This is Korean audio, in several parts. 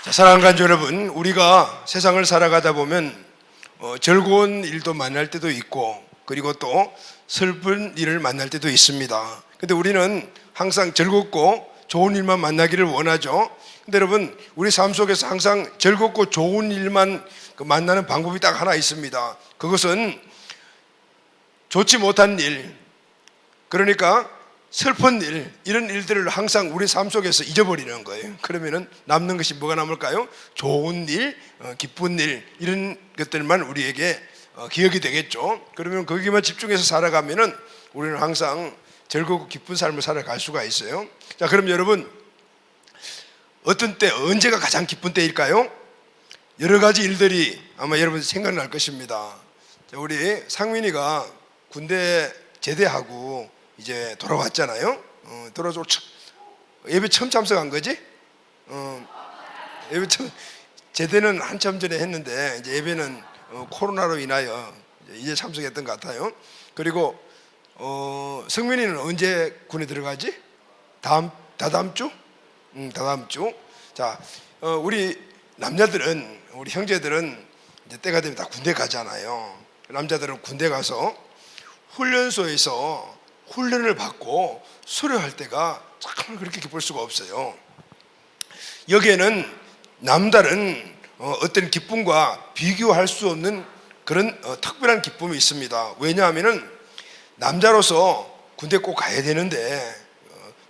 사랑하는 간주 여러분, 우리가 세상을 살아가다 보면 즐거운 일도 만날 때도 있고, 그리고 또 슬픈 일을 만날 때도 있습니다. 근데 우리는 항상 즐겁고 좋은 일만 만나기를 원하죠. 근데 여러분, 우리 삶 속에서 항상 즐겁고 좋은 일만 만나는 방법이 딱 하나 있습니다. 그것은 좋지 못한 일, 그러니까 슬픈 일, 이런 일들을 항상 우리 삶 속에서 잊어버리는 거예요. 그러면은 남는 것이 뭐가 남을까요? 좋은 일, 기쁜 일, 이런 것들만 우리에게 기억이 되겠죠. 그러면 거기만 집중해서 살아가면은 우리는 항상 즐겁고 기쁜 삶을 살아갈 수가 있어요. 자, 그럼 여러분, 어떤 때, 언제가 가장 기쁜 때일까요? 여러 가지 일들이 아마 여러분 생각날 것입니다. 자, 우리 상민이가 군대 제대하고 이제 돌아왔잖아요. 돌아와서 예배 처음 참석한 거지? 예배 처음, 제대는 한참 전에 했는데 이제 예배는 코로나로 인하여 이제 참석했던 것 같아요. 그리고 성민이는 언제 군에 들어가지? 다다음 주? 다다음 주. 자, 우리 남자들은, 우리 형제들은 이제 때가 되면 다 군대 가잖아요. 남자들은 군대 가서 훈련소에서 훈련을 받고 수료할 때가 참 그렇게 기쁠 수가 없어요. 여기에는 남다른 어떤 기쁨과 비교할 수 없는 그런 특별한 기쁨이 있습니다. 왜냐하면 남자로서 군대 꼭 가야 되는데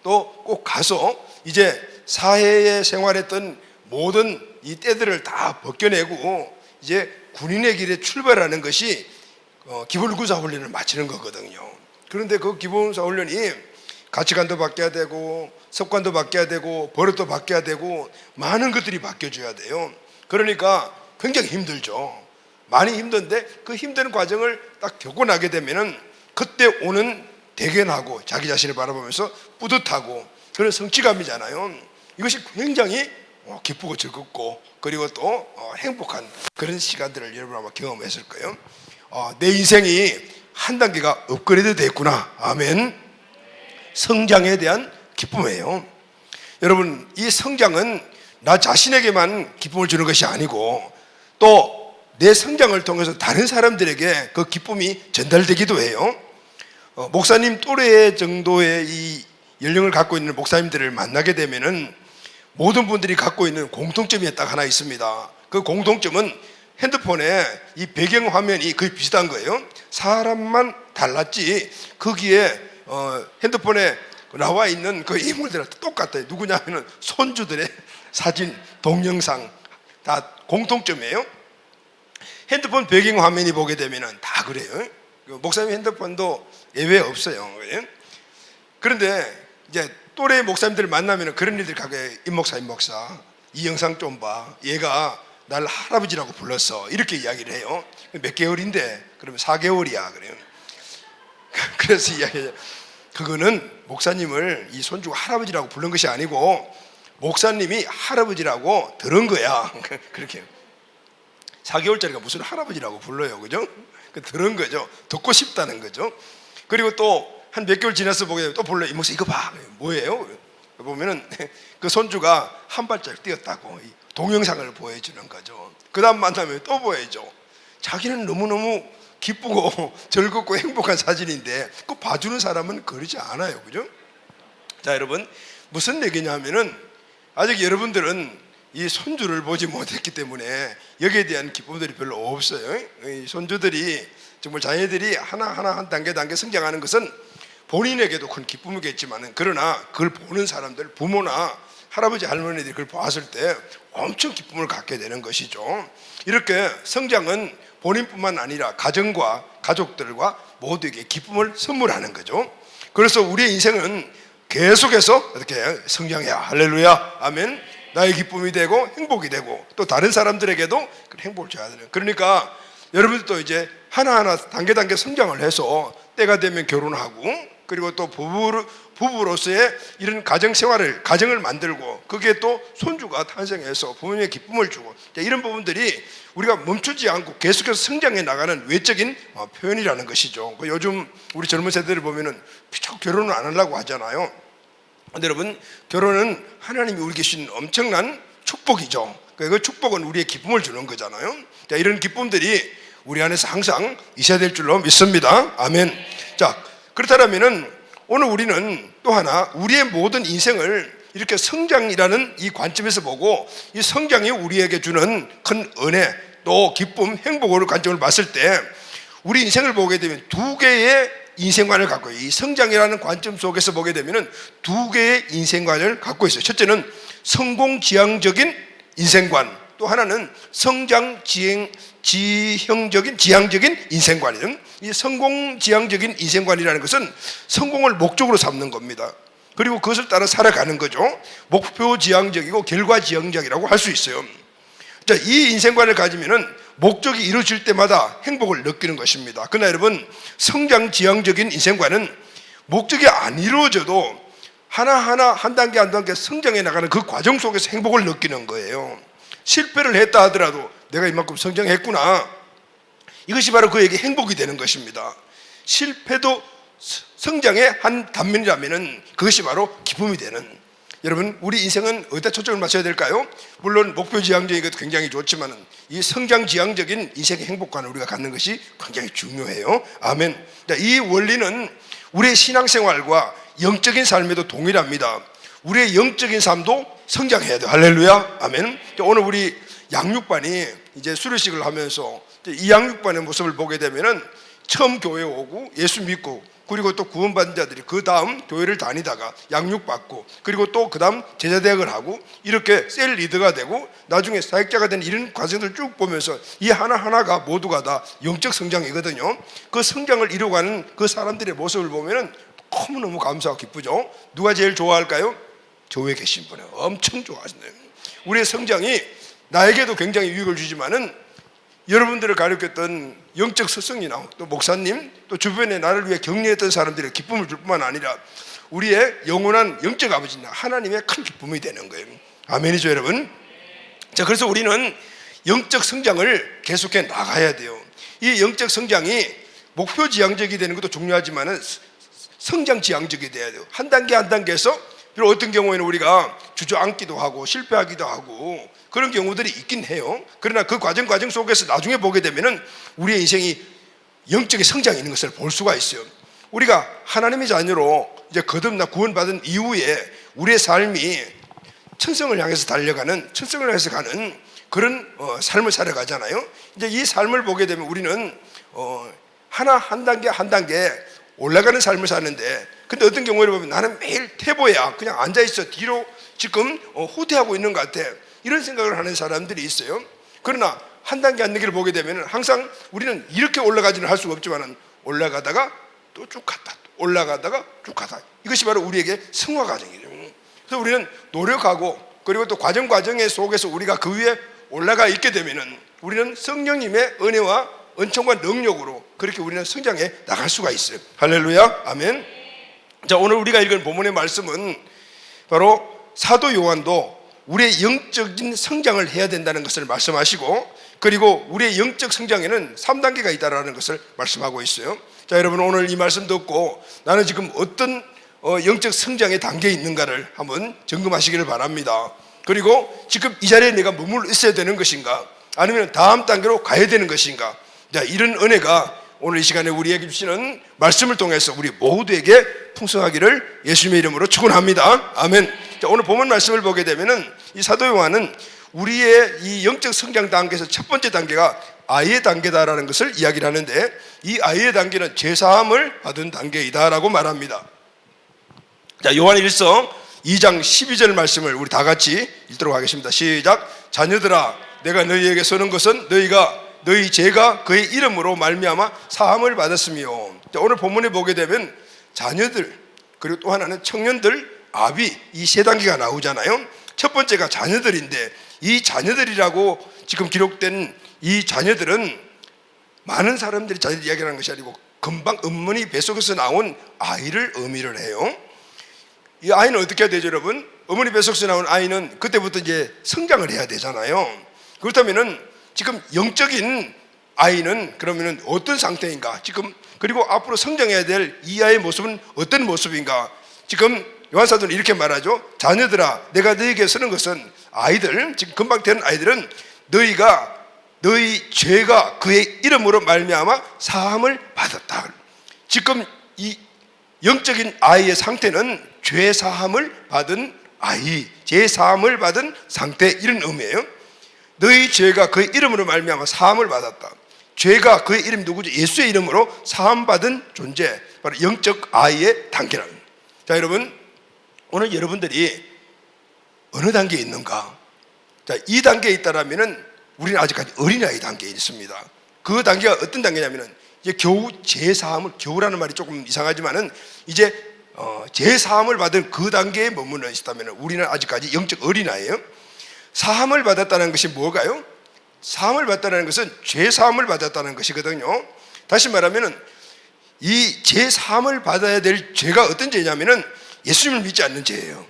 또 꼭 가서 이제 사회에 생활했던 모든 이 때들을 다 벗겨내고 이제 군인의 길에 출발하는 것이 기본군사 훈련을 마치는 거거든요. 그런데 그 기본사 훈련이 가치관도 바뀌어야 되고 습관도 바뀌어야 되고 버릇도 바뀌어야 되고 많은 것들이 바뀌어줘야 돼요. 그러니까 굉장히 힘들죠. 많이 힘든데 그 힘든 과정을 딱 겪고 나게 되면은 그때 오는 대견하고 자기 자신을 바라보면서 뿌듯하고 그런 성취감이잖아요. 이것이 굉장히 기쁘고 즐겁고 그리고 또 행복한 그런 시간들을 여러분 아마 경험했을 거예요. 내 인생이 한 단계가 업그레이드 됐구나. 아멘. 성장에 대한 기쁨이에요. 여러분, 이 성장은 나 자신에게만 기쁨을 주는 것이 아니고 또 내 성장을 통해서 다른 사람들에게 그 기쁨이 전달되기도 해요. 목사님 또래 정도의 이 연령을 갖고 있는 목사님들을 만나게 되면은 모든 분들이 갖고 있는 공통점이 딱 하나 있습니다. 그 공통점은 핸드폰에 이 배경 화면이 거의 비슷한 거예요. 사람만 달랐지 거기에 핸드폰에 나와 있는 그 인물들은 똑같아요. 누구냐면은 손주들의 사진, 동영상 다 공통점이에요. 핸드폰 배경 화면이 보게 되면은 다 그래요. 목사님 핸드폰도 예외 없어요. 그런데 이제 또래 목사님들을 만나면은 그런 일들이 가게, 임 목사 이 영상 좀 봐. 얘가 날 할아버지라고 불렀어. 이렇게 이야기를 해요. 몇 개월인데? 그러면 4개월이야. 그래요. 그래서 이야기해요. 그거는 목사님을 이 손주가 할아버지라고 부른 것이 아니고 목사님이 할아버지라고 들은 거야. 그렇게 4개월짜리가 무슨 할아버지라고 불러요. 그죠? 들은 거죠. 듣고 싶다는 거죠. 그리고 또 한 몇 개월 지나서 보게 되면 또 불러요. 이 목사 이거 봐. 뭐예요? 보면은 그 손주가 한 발짝 뛰었다고 동영상을 보여주는 거죠. 그 다음 만나면 또 보여줘. 자기는 너무너무 기쁘고 즐겁고 행복한 사진인데 그 봐주는 사람은 그러지 않아요. 그죠? 자, 여러분, 무슨 얘기냐면은 아직 여러분들은 이 손주를 보지 못했기 때문에 여기에 대한 기쁨들이 별로 없어요. 이 손주들이 정말 자녀들이 하나하나 한 단계 성장하는 것은 본인에게도 큰 기쁨이겠지만 그러나 그걸 보는 사람들, 부모나 할아버지 할머니들이 그걸 봤을 때 엄청 기쁨을 갖게 되는 것이죠. 이렇게 성장은 본인뿐만 아니라 가정과 가족들과 모두에게 기쁨을 선물하는 거죠. 그래서 우리의 인생은 계속해서 이렇게 성장해야, 할렐루야, 아멘, 나의 기쁨이 되고 행복이 되고 또 다른 사람들에게도 그 행복을 줘야 되는. 그러니까 여러분들도 이제 하나하나 단계 성장을 해서 때가 되면 결혼하고 그리고 또 부부로서의 이런 가정을 만들고 거기에 또 손주가 탄생해서 부모님의 기쁨을 주고 이런 부분들이 우리가 멈추지 않고 계속해서 성장해 나가는 외적인 표현이라는 것이죠. 요즘 우리 젊은 세대를 보면은 자꾸 결혼을 안 하려고 하잖아요. 근데 여러분, 결혼은 하나님이 우리 계신 엄청난 축복이죠. 그 축복은 우리의 기쁨을 주는 거잖아요. 자, 이런 기쁨들이 우리 안에서 항상 있어야 될 줄로 믿습니다. 아멘. 자, 그렇다면은 오늘 우리는 또 하나 우리의 모든 인생을 이렇게 성장이라는 이 관점에서 보고, 이 성장이 우리에게 주는 큰 은혜, 또 기쁨, 행복을 관점을 봤을 때 우리 인생을 보게 되면 두 개의 인생관을 갖고 있어요. 이 성장이라는 관점 속에서 보게 되면 두 개의 인생관을 갖고 있어요. 첫째는 성공지향적인 인생관, 또 하나는 지향적인 인생관이든, 이 성공지향적인 인생관이라는 것은 성공을 목적으로 삼는 겁니다. 그리고 그것을 따라 살아가는 거죠. 목표지향적이고 결과지향적이라고 할 수 있어요. 자, 이 인생관을 가지면은 목적이 이루어질 때마다 행복을 느끼는 것입니다. 그러나 여러분, 성장지향적인 인생관은 목적이 안 이루어져도 하나하나 한 단계 한 단계 성장해 나가는 그 과정 속에서 행복을 느끼는 거예요. 실패를 했다 하더라도 내가 이만큼 성장했구나, 이것이 바로 그에게 행복이 되는 것입니다. 실패도 성장의 한 단면이라면 그것이 바로 기쁨이 되는, 여러분, 우리 인생은 어디다 초점을 맞춰야 될까요? 물론 목표지향적인 것도 굉장히 좋지만 이 성장지향적인 인생의 행복관을 우리가 갖는 것이 굉장히 중요해요. 아멘. 이 원리는 우리의 신앙생활과 영적인 삶에도 동일합니다. 우리의 영적인 삶도 성장해야 돼요. 할렐루야. 아멘. 오늘 우리 양육반이 이제 수료식을 하면서 이 양육반의 모습을 보게 되면은 처음 교회에 오고 예수 믿고, 그리고 또 구원받은 자들이 그 다음 교회를 다니다가 양육받고, 그리고 또 그 다음 제자대학을 하고, 이렇게 셀 리더가 되고 나중에 사역자가 되는 이런 과정들을 쭉 보면서 이 하나하나가 모두가 다 영적 성장이거든요. 그 성장을 이루어가는 그 사람들의 모습을 보면 너무너무 감사하고 기쁘죠. 누가 제일 좋아할까요? 교회에 계신 분이 엄청 좋아하신대요. 우리의 성장이 나에게도 굉장히 유익을 주지만은 여러분들을 가르쳤던 영적 스승이나 또 목사님, 또 주변에 나를 위해 격려했던 사람들의 기쁨을 줄 뿐만 아니라 우리의 영원한 영적 아버지나 하나님의 큰 기쁨이 되는 거예요. 아멘이죠, 여러분? 자, 그래서 우리는 영적 성장을 계속해 나가야 돼요. 이 영적 성장이 목표지향적이 되는 것도 중요하지만은 성장지향적이 돼야 돼요. 한 단계 한 단계에서, 비록 어떤 경우에는 우리가 주저앉기도 하고 실패하기도 하고 그런 경우들이 있긴 해요. 그러나 그 과정 속에서 나중에 보게 되면은 우리의 인생이 영적인 성장이 있는 것을 볼 수가 있어요. 우리가 하나님의 자녀로 이제 거듭나 구원받은 이후에 우리의 삶이 천성을 향해서 달려가는, 천성을 향해서 가는 그런 삶을 살아가잖아요. 이제 이 삶을 보게 되면 우리는 하나 한 단계 한 단계 올라가는 삶을 사는데, 근데 어떤 경우를 보면 나는 매일 태보야, 그냥 앉아있어, 뒤로 지금 후퇴하고 있는 것 같아, 이런 생각을 하는 사람들이 있어요. 그러나 한 단계 한 단계를 보게 되면 항상 우리는 이렇게 올라가지는 할 수가 없지만 올라가다가 또 쭉 갔다, 올라가다가 쭉 갔다, 이것이 바로 우리에게 성화 과정이죠. 그래서 우리는 노력하고, 그리고 또 과정의 속에서 우리가 그 위에 올라가 있게 되면은 우리는 성령님의 은혜와 은총과 능력으로 그렇게 우리는 성장해 나갈 수가 있어요. 할렐루야. 아멘. 자, 오늘 우리가 읽은 본문의 말씀은 바로 사도 요한도 우리의 영적인 성장을 해야 된다는 것을 말씀하시고, 그리고 우리의 영적 성장에는 3단계가 있다는 것을 말씀하고 있어요. 자, 여러분, 오늘 이 말씀 듣고 나는 지금 어떤 영적 성장의 단계에 있는가를 한번 점검하시기를 바랍니다. 그리고 지금 이 자리에 내가 머물러 있어야 되는 것인가, 아니면 다음 단계로 가야 되는 것인가. 자, 이런 은혜가 오늘 이 시간에 우리에게 주시는 말씀을 통해서 우리 모두에게 풍성하기를 예수님의 이름으로 축원합니다. 아멘. 자, 오늘 본문 말씀을 보게 되면은 이 사도 요한은 우리의 이 영적 성장 단계에서 첫 번째 단계가 아이의 단계다라는 것을 이야기를 하는데, 이 아이의 단계는 제사함을 받은 단계이다라고 말합니다. 자, 요한 1서 2장 12절 말씀을 우리 다 같이 읽도록 하겠습니다. 시작. 자녀들아, 내가 너희에게 쓰는 것은 너희 죄가 그의 이름으로 말미암아 사함을 받았으며. 자, 오늘 본문에 보게 되면 자녀들, 그리고 또 하나는 청년들, 아비, 이 세 단계가 나오잖아요. 첫 번째가 자녀들인데, 이 자녀들이라고 지금 기록된 이 자녀들은 많은 사람들이 자녀들 이야기하는 것이 아니고 금방 어머니 뱃속에서 나온 아이를 의미를 해요. 이 아이는 어떻게 해야 되죠, 여러분? 어머니 뱃속에서 나온 아이는 그때부터 이제 성장을 해야 되잖아요. 그렇다면은 지금 영적인 아이는 그러면은 어떤 상태인가? 지금 그리고 앞으로 성장해야 될 이 아이의 모습은 어떤 모습인가? 지금 요한사도는 이렇게 말하죠. 자녀들아, 내가 너에게 쓰는 것은 아이들, 지금 금방 된 아이들은 너희 죄가 그의 이름으로 말미암아 사함을 받았다. 지금 이 영적인 아이의 상태는 죄 사함을 받은 아이, 죄 사함을 받은 상태, 이런 의미예요. 너희 죄가 그의 이름으로 말미암아 사함을 받았다. 죄가 그의 이름이 누구죠? 예수의 이름으로 사함받은 존재, 바로 영적 아이의 단계랍니다. 자, 여러분, 오늘 여러분들이 어느 단계에 있는가? 자, 이 단계에 있다라면은 우리는 아직까지 어린아이 단계에 있습니다. 그 단계가 어떤 단계냐면은 이제 겨우 죄사함을, 겨우라는 말이 조금 이상하지만은 이제 죄사함을 받은 그 단계에 머물러 있다면 우리는 아직까지 영적 어린아이예요. 사함을 받았다는 것이 뭐가요? 사함을 받았다는 것은 죄사함을 받았다는 것이거든요. 다시 말하면은 이 죄사함을 받아야 될 죄가 어떤 죄냐면은 예수님을 믿지 않는 죄예요.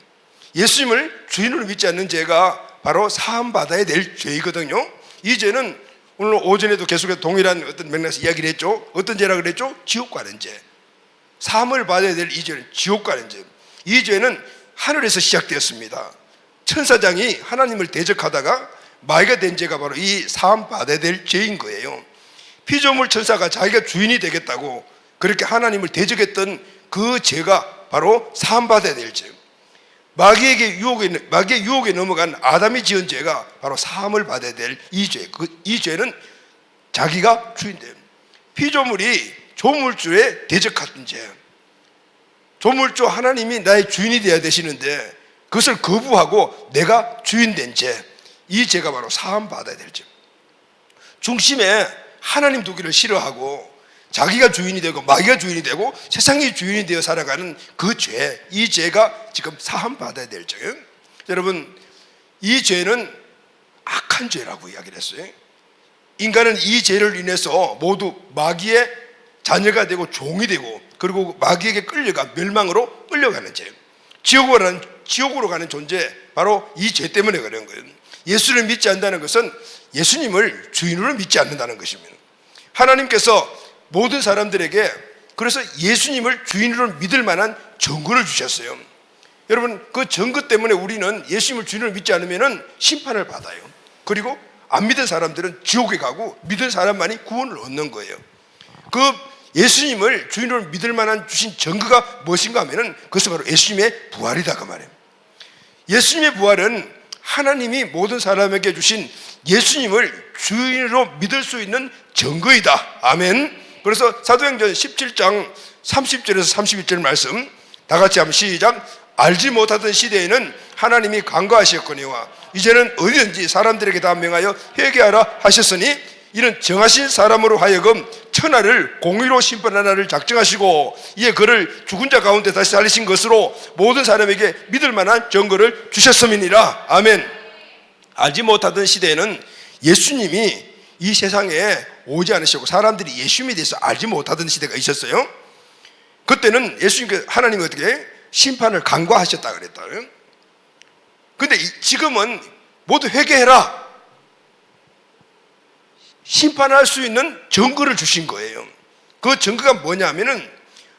예수님을 주인으로 믿지 않는 죄가 바로 사함받아야 될 죄이거든요. 이 죄는 오늘 오전에도 계속해서 동일한 어떤 맥락에서 이야기를 했죠. 어떤 죄라 그랬죠? 지옥 가는 죄. 사함을 받아야 될 이 죄는 지옥 가는 죄. 이 죄는 하늘에서 시작되었습니다. 천사장이 하나님을 대적하다가 마귀가 된 죄가 바로 이 사함 받아야 될 죄인 거예요. 피조물 천사가 자기가 주인이 되겠다고 그렇게 하나님을 대적했던 그 죄가 바로 사함 받아야 될 죄. 마귀의 유혹에 넘어간 아담이 지은 죄가 바로 사함을 받아야 될 이 죄. 이 죄는 자기가 주인돼요. 피조물이 조물주에 대적했던 죄. 조물주 하나님이 나의 주인이 되어야 되시는데 그것을 거부하고 내가 주인 된 죄. 이 죄가 바로 사함 받아야 될 죄. 중심에 하나님 두기를 싫어하고 자기가 주인이 되고 마귀가 주인이 되고 세상이 주인이 되어 살아가는 그 죄, 이 죄가 지금 사함 받아야 될 죄예요. 여러분, 이 죄는 악한 죄라고 이야기를 했어요. 인간은 이 죄를 인해서 모두 마귀의 자녀가 되고 종이 되고 그리고 마귀에게 끌려가 멸망으로 끌려가는 죄, 지옥으로 가는 존재, 바로 이 죄 때문에 그런 거예요. 예수를 믿지 않는다는 것은 예수님을 주인으로 믿지 않는다는 것입니다. 하나님께서 모든 사람들에게 그래서 예수님을 주인으로 믿을 만한 정거를 주셨어요. 여러분, 그 정거 때문에 우리는 예수님을 주인으로 믿지 않으면 심판을 받아요. 그리고 안 믿은 사람들은 지옥에 가고 믿은 사람만이 구원을 얻는 거예요. 그 예수님을 주인으로 믿을 만한 주신 정거가 무엇인가 하면 그것은 바로 예수님의 부활이다 그 말이에요. 예수님의 부활은 하나님이 모든 사람에게 주신 예수님을 주인으로 믿을 수 있는 정거이다. 아멘. 그래서 사도행전 17장 30절에서 31절 말씀 다 같이 한번 시작. 알지 못하던 시대에는 하나님이 간과하셨거니와 이제는 어디든지 사람들에게 다 명하여 회개하라 하셨으니 이는 정하신 사람으로 하여금 천하를 공의로 심판하나를 작정하시고 이에 그를 죽은 자 가운데 다시 살리신 것으로 모든 사람에게 믿을 만한 정거를 주셨음이니라. 아멘. 알지 못하던 시대에는 예수님이 이 세상에 오지 않으시고 사람들이 예수님에 대해서 알지 못하던 시대가 있었어요. 그때는 하나님이 어떻게 심판을 간과하셨다 그랬다. 그런데 지금은 모두 회개해라, 심판할 수 있는 정거를 주신 거예요. 그 정거가 뭐냐면은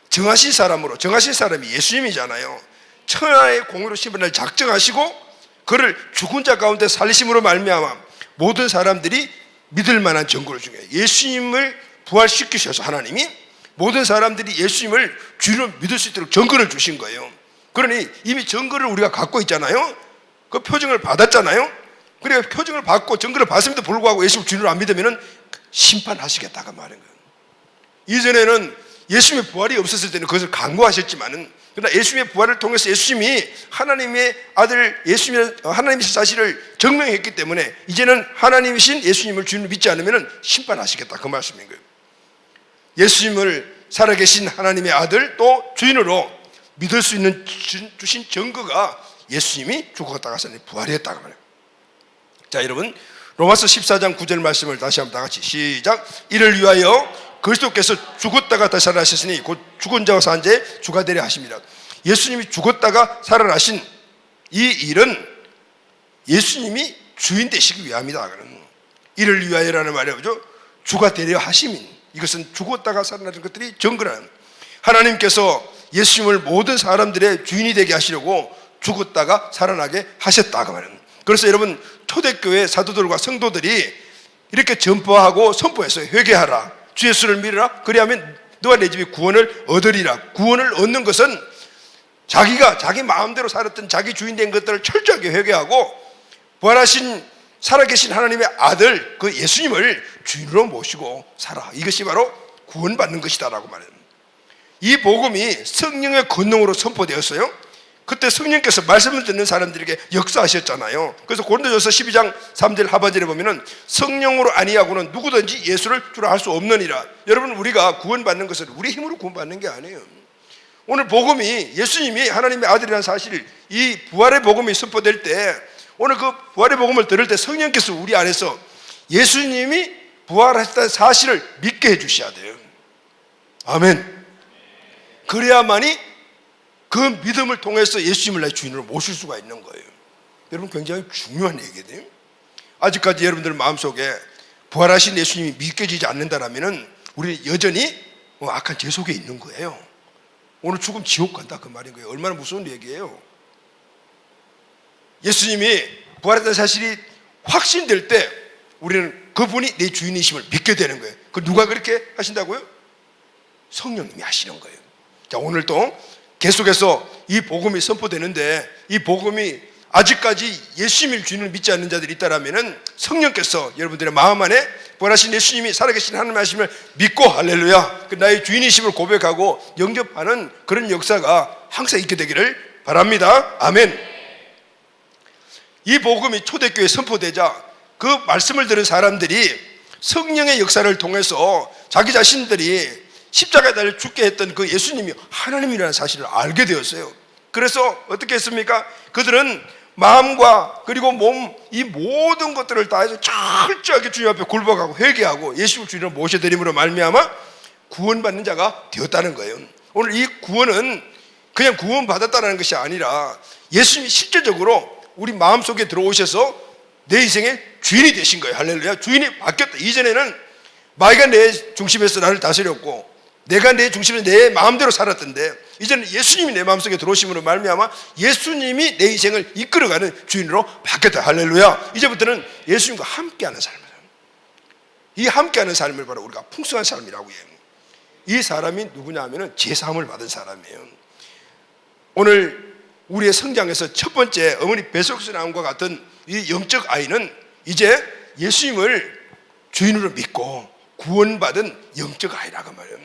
정하신 사람이 예수님이잖아요. 천하의 공의로 심판을 작정하시고 그를 죽은 자 가운데 살리심으로 말미암아 모든 사람들이 믿을 만한 정거를 준 거예요. 예수님을 부활시키셔서 하나님이 모든 사람들이 예수님을 주인으로 믿을 수 있도록 정거를 주신 거예요. 그러니 이미 정거를 우리가 갖고 있잖아요. 그 표징을 받았잖아요. 그러니까 표징을 받고 정거를 받음에도 불구하고 예수님을 주인으로 안 믿으면 심판하시겠다가 말인 거예요. 이전에는 예수님의 부활이 없었을 때는 그것을 강구하셨지만은 그러나 예수님의 부활을 통해서 예수님이 하나님의 아들 하나님이신 사실을 증명했기 때문에 이제는 하나님이신 예수님을 주인으로 믿지 않으면 심판하시겠다 그 말씀인 거예요. 예수님을 살아계신 하나님의 아들 또 주인으로 믿을 수 있는 주신 증거가 예수님이 죽었다가 부활했다고 말해요. 자, 여러분, 로마서 14장 9절 말씀을 다시 한번 다 같이 시작. 이를 위하여 그리스도께서 죽었다가 다시 살아나셨으니 곧 죽은 자와 산 자의 주가 되려 하십니다. 예수님이 죽었다가 살아나신 이 일은 예수님이 주인 되시기 위함이다. 이를 위하여라는 말이 뭐죠? 주가 되려 하심인, 이것은 죽었다가 살아나는 것들이 증거라는, 하나님께서 예수님을 모든 사람들의 주인이 되게 하시려고 죽었다가 살아나게 하셨다고 말합니다. 그래서 여러분 초대교회 사도들과 성도들이 이렇게 전파하고 선포해서 회개하라, 주 예수를 믿으라, 그리하면 너와 내 집이 구원을 얻으리라. 구원을 얻는 것은 자기가 자기 마음대로 살았던 자기 주인된 것들을 철저하게 회개하고 부활하신 살아계신 하나님의 아들 그 예수님을 주인으로 모시고 살아. 이것이 바로 구원받는 것이다라고 말합니다. 이 복음이 성령의 권능으로 선포되었어요. 그때 성령께서 말씀을 듣는 사람들에게 역사하셨잖아요. 그래서 고린도전서 12장 3절 하반절에 보면은 성령으로 아니하고는 누구든지 예수를 주라 할 수 없느니라. 여러분, 우리가 구원받는 것은 우리 힘으로 구원받는 게 아니에요. 오늘 복음이 예수님이 하나님의 아들이라는 사실, 이 부활의 복음이 선포될 때, 오늘 그 부활의 복음을 들을 때 성령께서 우리 안에서 예수님이 부활하셨다는 사실을 믿게 해주셔야 돼요. 아멘. 그래야만이 그 믿음을 통해서 예수님을 나의 주인으로 모실 수가 있는 거예요. 여러분, 굉장히 중요한 얘기거든요. 아직까지 여러분들 마음속에 부활하신 예수님이 믿겨지지 않는다면 우리는 여전히 악한 죄 속에 있는 거예요. 오늘 죽으면 지옥 간다 그 말인 거예요. 얼마나 무서운 얘기예요. 예수님이 부활했다는 사실이 확신될 때 우리는 그분이 내 주인이심을 믿게 되는 거예요. 그 누가 그렇게 하신다고요? 성령님이 하시는 거예요. 자, 오늘도 계속해서 이 복음이 선포되는데, 이 복음이 아직까지 예수님을 주인을 믿지 않는 자들이 있다라면은 성령께서 여러분들의 마음 안에 부활하신 예수님이 살아계신 하나님의 하심을 믿고 할렐루야, 그 나의 주인이심을 고백하고 영접하는 그런 역사가 항상 있게 되기를 바랍니다. 아멘. 이 복음이 초대교회에 선포되자 그 말씀을 들은 사람들이 성령의 역사를 통해서 자기 자신들이 십자가에 달려 죽게 했던 그 예수님이 하나님이라는 사실을 알게 되었어요. 그래서 어떻게 했습니까? 그들은 마음과 그리고 몸, 이 모든 것들을 다해서 철저하게 주님 앞에 굴복하고 회개하고 예수를 주인으로 모셔드림으로 말미암아 구원받는 자가 되었다는 거예요. 오늘 이 구원은 그냥 구원받았다는 것이 아니라 예수님이 실제적으로 우리 마음속에 들어오셔서 내 인생의 주인이 되신 거예요. 할렐루야. 주인이 바뀌었다. 이전에는 마귀가 내 중심에서 나를 다스렸고 내가 내 중심에서 내 마음대로 살았던데, 이제는 예수님이 내 마음속에 들어오심으로 말미암아 예수님이 내 인생을 이끌어가는 주인으로 바뀌었다. 할렐루야. 이제부터는 예수님과 함께하는 삶을, 이 함께하는 삶을 바로 우리가 풍성한 삶이라고 해요. 이 사람이 누구냐 하면은 제사함을 받은 사람이에요. 오늘 우리의 성장에서 첫 번째 어머니 뱃속에서 나온 것 같은 이 영적 아이는 이제 예수님을 주인으로 믿고 구원받은 영적 아이라고 말해요.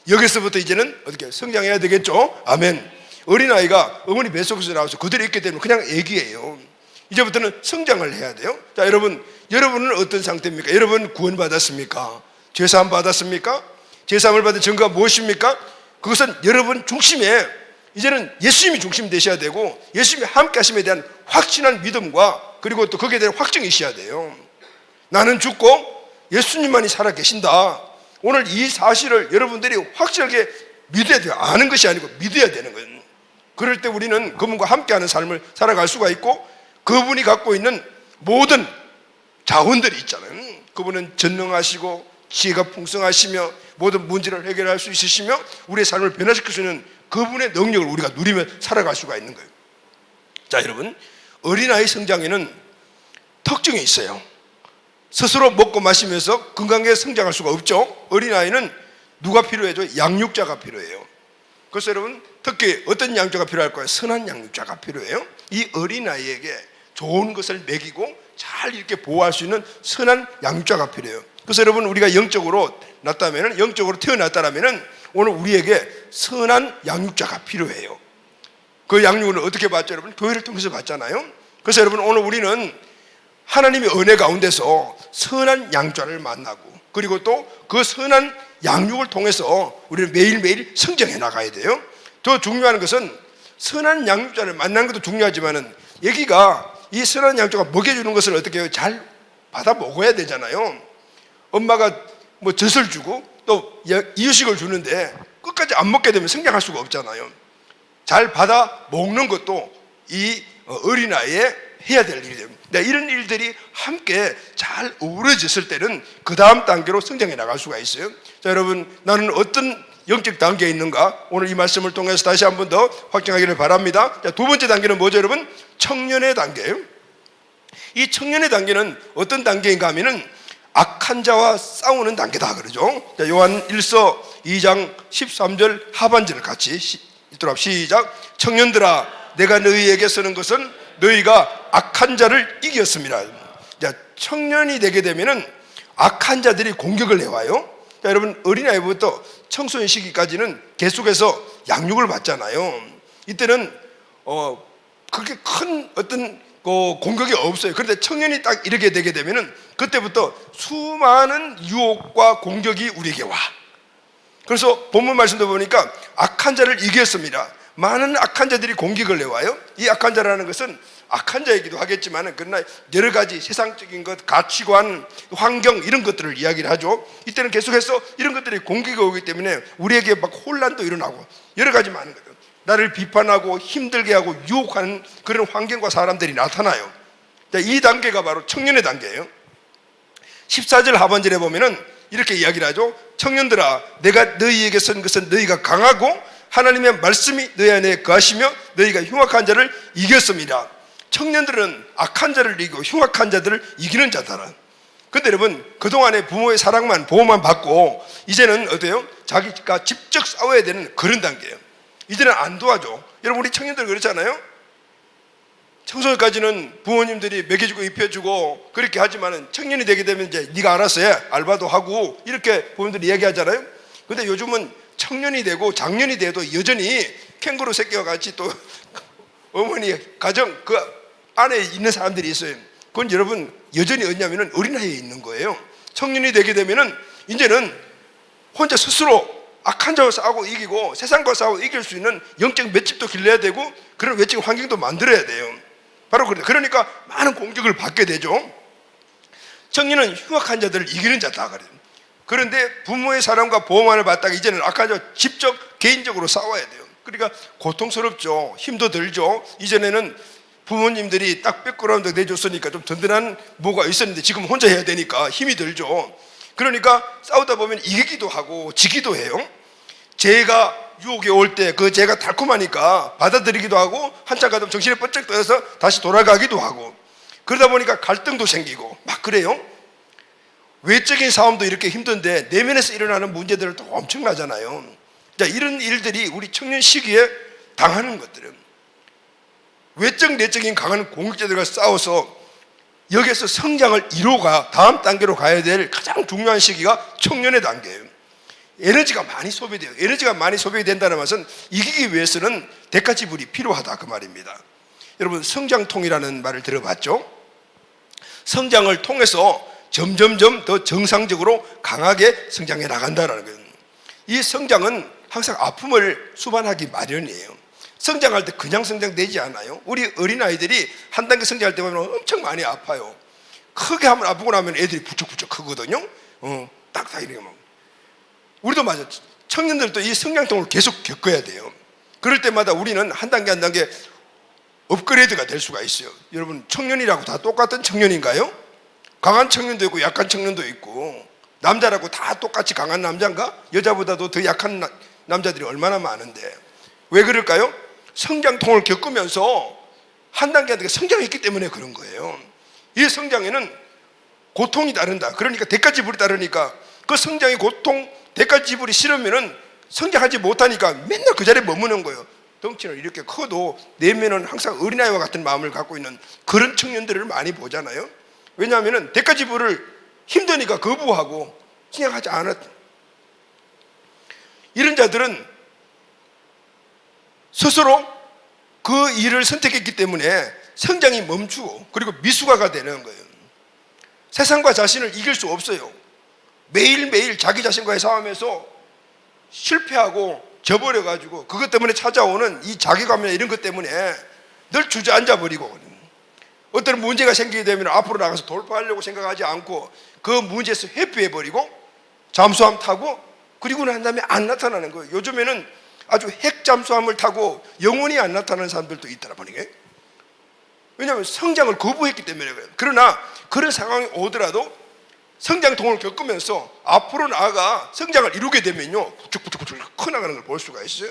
여기서부터 이제는 어떻게 성장해야 되겠죠? 아멘. 어린아이가 어머니 뱃속에서 나와서 그대로 있게 되면 그냥 애기예요. 이제부터는 성장을 해야 돼요. 자, 여러분은 어떤 상태입니까? 여러분 구원받았습니까? 죄사함 받았습니까? 죄사함을 받은 증거가 무엇입니까? 그것은 여러분 중심에 이제는 예수님이 중심 되셔야 되고 예수님이 함께 하심에 대한 확신한 믿음과 그리고 또 거기에 대한 확증이 있어야 돼요. 나는 죽고 예수님만이 살아 계신다. 오늘 이 사실을 여러분들이 확실하게 믿어야 돼요. 아는 것이 아니고 믿어야 되는 거예요. 그럴 때 우리는 그분과 함께하는 삶을 살아갈 수가 있고 그분이 갖고 있는 모든 자원들이 있잖아요. 그분은 전능하시고 지혜가 풍성하시며 모든 문제를 해결할 수 있으시며 우리의 삶을 변화시킬 수 있는 그분의 능력을 우리가 누리며 살아갈 수가 있는 거예요. 자, 여러분, 어린아이 성장에는 특징이 있어요. 스스로 먹고 마시면서 건강하게 성장할 수가 없죠. 어린아이는 누가 필요해죠? 양육자가 필요해요. 그래서 여러분, 특히 어떤 양육자가 필요할까요? 선한 양육자가 필요해요. 이 어린아이에게 좋은 것을 먹이고 잘 이렇게 보호할 수 있는 선한 양육자가 필요해요. 그래서 여러분, 우리가 영적으로 태어났다면 오늘 우리에게 선한 양육자가 필요해요. 그 양육을 어떻게 받죠? 여러분, 교회를 통해서 받잖아요. 그래서 여러분, 오늘 우리는 하나님의 은혜 가운데서 선한 양육자를 만나고 그리고 또 그 선한 양육을 통해서 우리는 매일매일 성장해 나가야 돼요. 더 중요한 것은 선한 양육자를 만나는 것도 중요하지만은 여기가 이 선한 양육자가 먹여주는 것을 어떻게 해요? 잘 받아 먹어야 되잖아요. 엄마가 뭐 젖을 주고 또 이유식을 주는데 끝까지 안 먹게 되면 성장할 수가 없잖아요. 잘 받아 먹는 것도 이 어린아이의 해야 될 일이에요. 이런 일들이 함께 잘 어우러졌을 때는 그 다음 단계로 성장해 나갈 수가 있어요. 자, 여러분, 나는 어떤 영적 단계에 있는가? 오늘 이 말씀을 통해서 다시 한 번 더 확증하기를 바랍니다. 자, 두 번째 단계는 뭐죠, 여러분? 청년의 단계예요. 이 청년의 단계는 어떤 단계인가 하면은 악한 자와 싸우는 단계다 그러죠. 자, 요한 1서 2장 13절 하반절을 같이 읽도록 시작. 청년들아, 내가 너희에게 쓰는 것은 너희가 악한 자를 이겼습니다. 자, 청년이 되게 되면은 악한 자들이 공격을 해와요. 자, 여러분, 어린아이부터 청소년 시기까지는 계속해서 양육을 받잖아요. 이때는 그렇게 큰 어떤 공격이 없어요. 그런데 청년이 딱 이렇게 되게 되면은 그때부터 수많은 유혹과 공격이 우리에게 와. 그래서 본문 말씀도 보니까 악한 자를 이겼습니다. 많은 악한 자들이 공격을 해와요. 이 악한 자라는 것은 악한 자이기도 하겠지만 그러나 여러 가지 세상적인 것, 가치관, 환경 이런 것들을 이야기를 하죠. 이때는 계속해서 이런 것들이 공격이 오기 때문에 우리에게 막 혼란도 일어나고 여러 가지 많은 것들, 나를 비판하고 힘들게 하고 유혹하는 그런 환경과 사람들이 나타나요. 이 단계가 바로 청년의 단계예요. 14절 하반절에 보면은 이렇게 이야기를 하죠. 청년들아, 내가 너희에게 쓴 것은 너희가 강하고 하나님의 말씀이 너희 안에 거하시며 너희가 흉악한 자를 이겼습니다. 청년들은 악한 자를 이기고 흉악한 자들을 이기는 자다. 근데 여러분, 그동안에 부모의 사랑만 보호만 받고 이제는 어때요? 자기가 직접 싸워야 되는 그런 단계예요. 이제는 안 도와줘. 여러분, 우리 청년들 그렇잖아요. 청소년까지는 부모님들이 먹여주고 입혀주고 그렇게 하지만은 청년이 되게 되면 이제 네가 알아서 해, 알바도 하고 이렇게 부모님들이 얘기하잖아요. 근데 요즘은 청년이 되고 장년이 돼도 여전히 캥거루 새끼와 같이 또 어머니 가정 그 안에 있는 사람들이 있어요. 그건 여러분 여전히 어디냐면은 어린아이에 있는 거예요. 청년이 되게 되면은 이제는 혼자 스스로 악한 자와 싸우고 이기고 세상과 싸우고 이길 수 있는 영적 맷집도 길러야 되고 그런 외적 환경도 만들어야 돼요. 바로 그러니까 많은 공격을 받게 되죠. 청년은 흉악한 자들을 이기는 자다 그래요. 그런데 부모의 사랑과 보호만을 받다가 이제는 악한 자와 직접 개인적으로 싸워야 돼요. 그러니까 고통스럽죠. 힘도 들죠. 이전에는 부모님들이 딱 백그라운드 내줬으니까 좀 든든한 뭐가 있었는데 지금 혼자 해야 되니까 힘이 들죠. 그러니까 싸우다 보면 이기기도 하고 지기도 해요. 죄가 유혹이 올 때 그 죄가 달콤하니까 받아들이기도 하고 한참 가다 정신이 번쩍 떠서 다시 돌아가기도 하고 그러다 보니까 갈등도 생기고 막 그래요. 외적인 싸움도 이렇게 힘든데 내면에서 일어나는 문제들은 또 엄청나잖아요. 자, 이런 일들이 우리 청년 시기에 당하는 것들은 외적 내적인 강한 공격자들과 싸워서 여기에서 성장을 이루어가 다음 단계로 가야 될 가장 중요한 시기가 청년의 단계예요. 에너지가 많이 소비돼요. 에너지가 많이 소비된다는 것은 이기기 위해서는 대가지불이 필요하다 그 말입니다. 여러분, 성장통이라는 말을 들어봤죠? 성장을 통해서 점점점 더 정상적으로 강하게 성장해 나간다는 거예요. 이 성장은 항상 아픔을 수반하기 마련이에요. 성장할 때 그냥 성장되지 않아요. 우리 어린아이들이 한 단계 성장할 때 보면 엄청 많이 아파요. 크게 한번 아프고 나면 애들이 부쩍부쩍 크거든요. 딱딱 이렇게 막. 우리도 맞아. 청년들도 이 성장통을 계속 겪어야 돼요. 그럴 때마다 우리는 한 단계 한 단계 업그레이드가 될 수가 있어요. 여러분, 청년이라고 다 똑같은 청년인가요? 강한 청년도 있고 약한 청년도 있고 남자라고 다 똑같이 강한 남자인가? 여자보다도 더 약한 남자들이 얼마나 많은데 왜 그럴까요? 성장통을 겪으면서 한 단계 한 단계 성장했기 때문에 그런 거예요. 이 성장에는 고통이 따른다. 그러니까 대가지불이 따르니까 그 성장의 고통, 대가지불이 싫으면은 성장하지 못하니까 맨날 그 자리에 머무는 거예요. 덩치는 이렇게 커도 내면은 항상 어린아이와 같은 마음을 갖고 있는 그런 청년들을 많이 보잖아요. 왜냐하면은 대가지불을 힘드니까 거부하고 생각하지 않았다. 이런 자들은 스스로 그 일을 선택했기 때문에 성장이 멈추고 그리고 미숙아가 되는 거예요. 세상과 자신을 이길 수 없어요. 매일매일 자기 자신과의 싸움에서 실패하고 져버려가지고 그것 때문에 찾아오는 이 자괴감이나 이런 것 때문에 늘 주저앉아 버리고 어떤 문제가 생기게 되면 앞으로 나가서 돌파하려고 생각하지 않고 그 문제에서 회피해버리고 잠수함 타고 그리고 난 다음에 안 나타나는 거예요. 요즘에는 아주 핵잠수함을 타고 영원히 안 나타나는 사람들도 있더라 보니까. 왜냐하면 성장을 거부했기 때문에 그래요. 그러나 그런 상황이 오더라도 성장통을 겪으면서 앞으로 나아가 성장을 이루게 되면요 부쩍부쩍 커나가는 걸 볼 수가 있어요.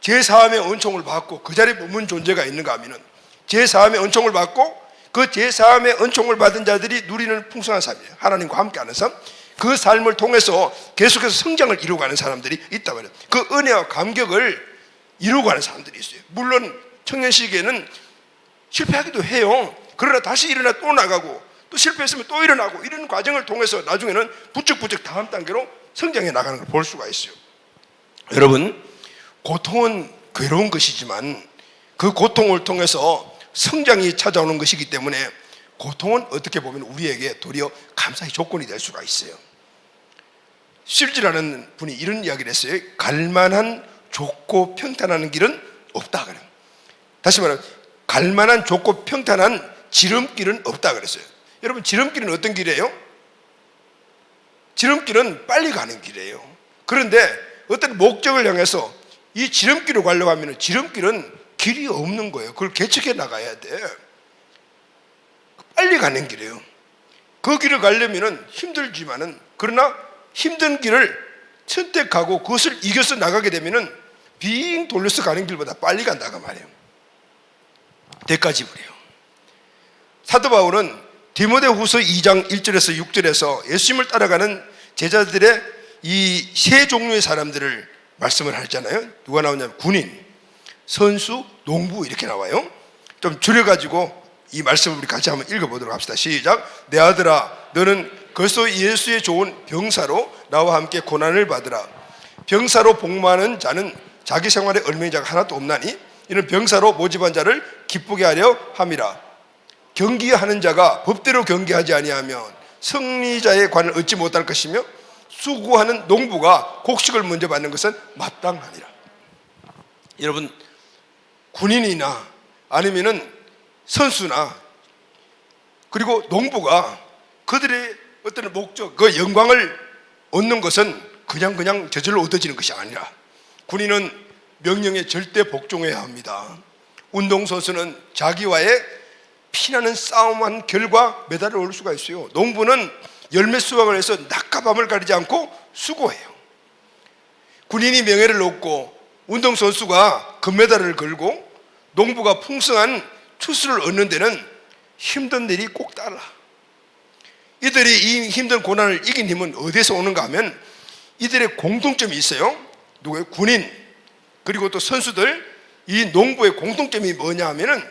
제4함의 은총을 받고 그 자리에 머문 존재가 있는가 하면은 제4함의 은총을 받고 그 제3의 은총을 받은 자들이 누리는 풍성한 삶이에요. 하나님과 함께하는 삶. 그 삶을 통해서 계속해서 성장을 이루어가는 사람들이 있다 말이에요. 그 은혜와 감격을 이루어가는 사람들이 있어요. 물론 청년 시기에는 실패하기도 해요. 그러나 다시 일어나 또 나가고, 또 실패했으면 또 일어나고, 이런 과정을 통해서 나중에는 부쩍부쩍 다음 단계로 성장해 나가는 걸 볼 수가 있어요. 여러분, 고통은 괴로운 것이지만 그 고통을 통해서 성장이 찾아오는 것이기 때문에 고통은 어떻게 보면 우리에게 도리어 감사의 조건이 될 수가 있어요. 실지라는 분이 이런 이야기를 했어요. 갈만한 좁고 평탄한 길은 없다 그래요. 다시 말하면 갈만한 좁고 평탄한 지름길은 없다 그랬어요. 여러분, 지름길은 어떤 길이에요? 지름길은 빨리 가는 길이에요. 그런데 어떤 목적을 향해서 이 지름길을 가려고 하면 지름길은 길이 없는 거예요. 그걸 개척해 나가야 돼. 빨리 가는 길이에요. 그 길을 가려면 힘들지만은, 그러나 힘든 길을 선택하고 그것을 이겨서 나가게 되면은 빙 돌려서 가는 길보다 빨리 간다고 말이에요. 대가지불이에요. 사도 바울은 디모데후서 2장 1절에서 6절에서 예수님을 따라가는 제자들의 이 세 종류의 사람들을 말씀을 하잖아요. 누가 나오냐면 군인, 선수, 농부 이렇게 나와요. 좀 줄여가지고 이 말씀을 우리 같이 한번 읽어보도록 합시다. 시작. 내 아들아, 너는 그리스도 예수의 좋은 병사로 나와 함께 고난을 받으라. 병사로 복무하는 자는 자기 생활에 얽매인 자가 하나도 없나니 이는 병사로 모집한 자를 기쁘게 하려 함이라. 경기하는 자가 법대로 경기하지 아니하면 승리자의 관을 얻지 못할 것이며 수고하는 농부가 곡식을 먼저 받는 것은 마땅하니라. 여러분, 군인이나 아니면은 선수나 그리고 농부가 그들의 어떤 목적, 그 영광을 얻는 것은 그냥 저절로 얻어지는 것이 아니라 군인은 명령에 절대 복종해야 합니다. 운동선수는 자기와의 피나는 싸움한 결과 메달을 얻을 수가 있어요. 농부는 열매 수확을 해서 낮과 밤을 가리지 않고 수고해요. 군인이 명예를 얻고 운동선수가 금메달을 걸고 농부가 풍성한 추수를 얻는 데는 힘든 일이 꼭 따라. 이들이 이 힘든 고난을 이긴 힘은 어디서 오는가 하면 이들의 공통점이 있어요. 누구예요? 군인 그리고 또 선수들, 이 농부의 공통점이 뭐냐 하면은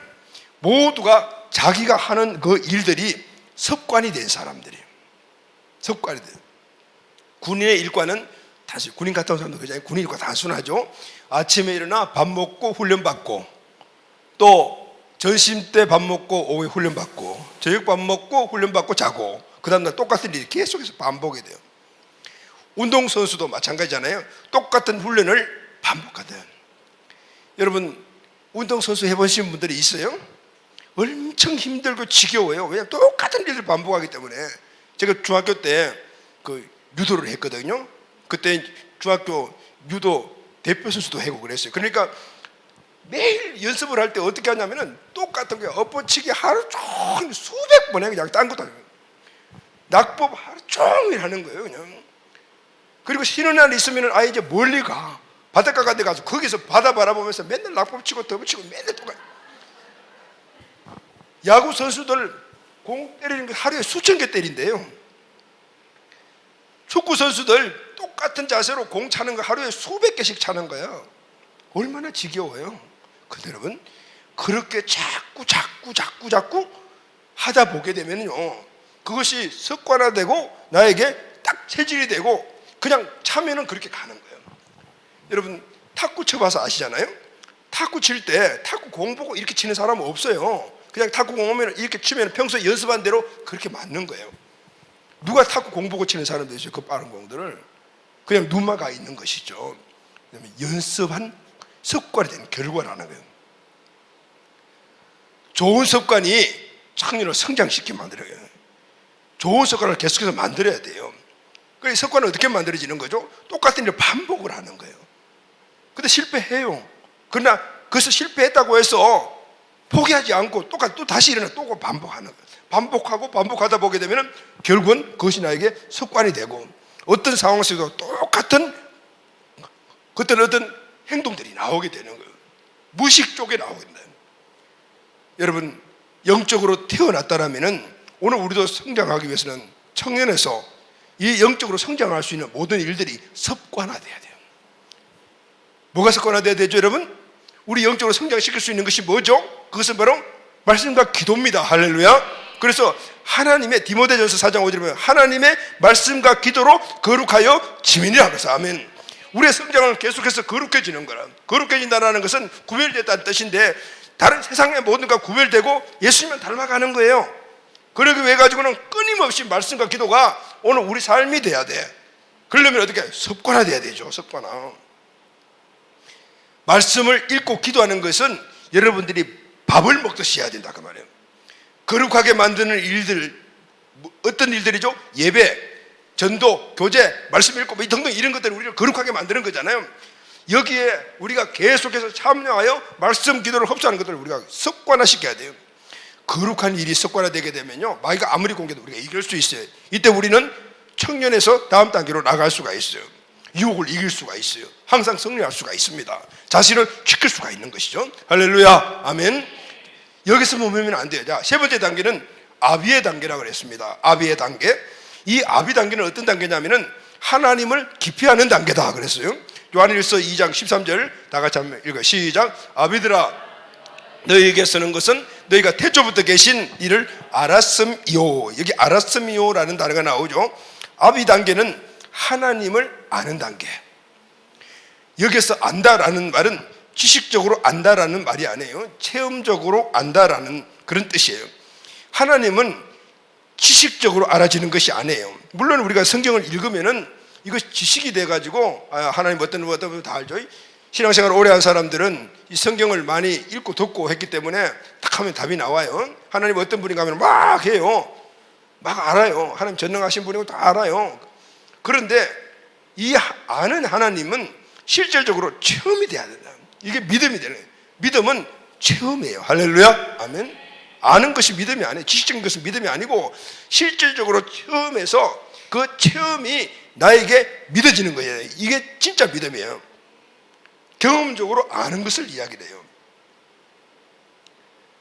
모두가 자기가 하는 그 일들이 습관이 된 사람들이에요. 습관이 돼요. 군인의 일과는 단순, 군인 갔다 온 사람도 그잖아요. 군인 일과 단순하죠. 아침에 일어나 밥 먹고 훈련 받고, 또 점심 때 밥 먹고 오후에 훈련 받고, 저녁 밥 먹고 훈련 받고 자고, 그 다음날 똑같은 일이 계속해서 반복이 돼요. 운동선수도 마찬가지잖아요. 똑같은 훈련을 반복하대요. 여러분, 운동선수 해보신 분들이 있어요? 엄청 힘들고 지겨워요. 왜냐하면 똑같은 일을 반복하기 때문에. 제가 중학교 때 그 유도를 했거든요. 그때 중학교 유도 대표 선수도 하고 그랬어요. 그러니까 매일 연습을 할 때 어떻게 하냐면은 똑같은 게 엎어치기 하루 종일 수백 번 해. 그냥 딴 것도 아니고 낙법 하루 종일 하는 거예요. 그냥. 그리고 쉬는 날 있으면은 아예 이제 멀리 가. 바닷가 같은 데 가서 거기서 바다 바라보면서 맨날 낙법 치고 더블 치고 맨날 똑같아. 야구 선수들 공 때리는 거 하루에 수천 개 때린대요. 축구 선수들 똑같은 자세로 공 차는 거 하루에 수백 개씩 차는 거예요. 얼마나 지겨워요. 근데 여러분, 그렇게 자꾸 하다 보게 되면요, 그것이 습관화되고 나에게 딱 체질이 되고 그냥 차면은 그렇게 가는 거예요. 여러분, 탁구 쳐봐서 아시잖아요. 탁구 칠 때 탁구 공 보고 이렇게 치는 사람은 없어요. 그냥 탁구 공 오면 이렇게 치면 평소에 연습한 대로 그렇게 맞는 거예요. 누가 탁구 공 보고 치는 사람도 있어요. 그 빠른 공들을 그냥 눈만 가 있는 것이죠. 연습한 습관이 된 결과라는 거예요. 좋은 습관이 청년을 성장시키게 만들어요. 좋은 습관을 계속해서 만들어야 돼요. 그 습관은 어떻게 만들어지는 거죠? 똑같은 일을 반복을 하는 거예요. 근데 실패해요. 그러나 그래서 실패했다고 해서 포기하지 않고 또 다시 일어나 또 반복하는 거예요. 반복하다 보게 되면 결국은 그것이 나에게 습관이 되고 어떤 상황 속에서 똑같은 어떤 행동들이 나오게 되는 거예요. 무의식 쪽에 나오게 된다. 여러분, 영적으로 태어났다라면은 오늘 우리도 성장하기 위해서는 청년에서 이 영적으로 성장할 수 있는 모든 일들이 습관화돼야 돼요. 뭐가 습관화돼야 되죠, 여러분? 우리 영적으로 성장시킬 수 있는 것이 뭐죠? 그것은 바로 말씀과 기도입니다. 할렐루야. 그래서 하나님의 디모데전서 4장 5절에 보면 하나님의 말씀과 기도로 거룩하여 지민이라 그래서 아멘. 우리의 성장은 계속해서 거룩해지는 거라. 거룩해진다는 것은 구별됐다는 뜻인데 다른 세상의 모든 것과 구별되고 예수님을 닮아가는 거예요. 그러기 위해 가지고는 끊임없이 말씀과 기도가 오늘 우리 삶이 돼야 돼. 그러려면 어떻게 습관화돼야 되죠. 습관화. 말씀을 읽고 기도하는 것은 여러분들이 밥을 먹듯이 해야 된다 그 말이에요. 거룩하게 만드는 일들, 어떤 일들이죠? 예배, 전도, 교제, 말씀 읽고 등등 이런 것들을 우리를 거룩하게 만드는 거잖아요. 여기에 우리가 계속해서 참여하여 말씀 기도를 흡수하는 것들을 우리가 습관화시켜야 돼요. 거룩한 일이 습관화되게 되면요, 마귀가 아무리 공격해도 우리가 이길 수 있어요. 이때 우리는 청년에서 다음 단계로 나갈 수가 있어요. 유혹을 이길 수가 있어요. 항상 승리할 수가 있습니다. 자신을 지킬 수가 있는 것이죠. 할렐루야, 아멘. 여기서 멈추면 안 돼요. 자, 세 번째 단계는 아비의 단계라고 그랬습니다. 아비의 단계. 이 아비 단계는 어떤 단계냐면은 하나님을 깊이 아는 단계다 그랬어요. 요한일서 2장 13절 다 같이 한번 읽어요. 시작. 아비들아, 너희에게 쓰는 것은 너희가 태초부터 계신 이를 알았음이요. 여기 알았음이요라는 단어가 나오죠. 아비 단계는 하나님을 아는 단계. 여기서 안다라는 말은 지식적으로 안다라는 말이 아니에요. 체험적으로 안다라는 그런 뜻이에요. 하나님은 지식적으로 알아지는 것이 아니에요. 물론 우리가 성경을 읽으면은 이것이 지식이 돼가지고 하나님 어떤 분 다 알죠. 신앙생활 오래 한 사람들은 이 성경을 많이 읽고 듣고 했기 때문에 딱 하면 답이 나와요. 하나님 어떤 분인가 하면 막 해요. 막 알아요. 하나님 전능하신 분이고 다 알아요. 그런데 이 아는 하나님은 실질적으로 체험이 돼야 된다. 이게 믿음이 되는 거예요. 믿음은 체험이에요. 할렐루야, 아멘. 아는 것이 믿음이 아니에요. 지식적인 것은 믿음이 아니고 실질적으로 체험해서 그 체험이 나에게 믿어지는 거예요. 이게 진짜 믿음이에요. 경험적으로 아는 것을 이야기를 해요.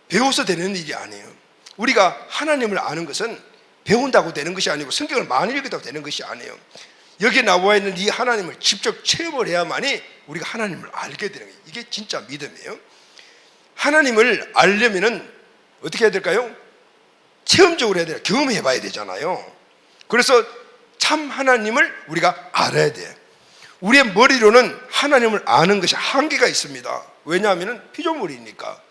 배워서 되는 일이 아니에요. 우리가 하나님을 아는 것은 배운다고 되는 것이 아니고 성경을 많이 읽었다고 되는 것이 아니에요. 여기에 나와 있는 이 하나님을 직접 체험을 해야만이 우리가 하나님을 알게 되는 거예요. 이게 진짜 믿음이에요. 하나님을 알려면은 어떻게 해야 될까요? 체험적으로 해야 돼요. 경험해 봐야 되잖아요. 그래서 참 하나님을 우리가 알아야 돼요. 우리의 머리로는 하나님을 아는 것이 한계가 있습니다. 왜냐하면 피조물이니까.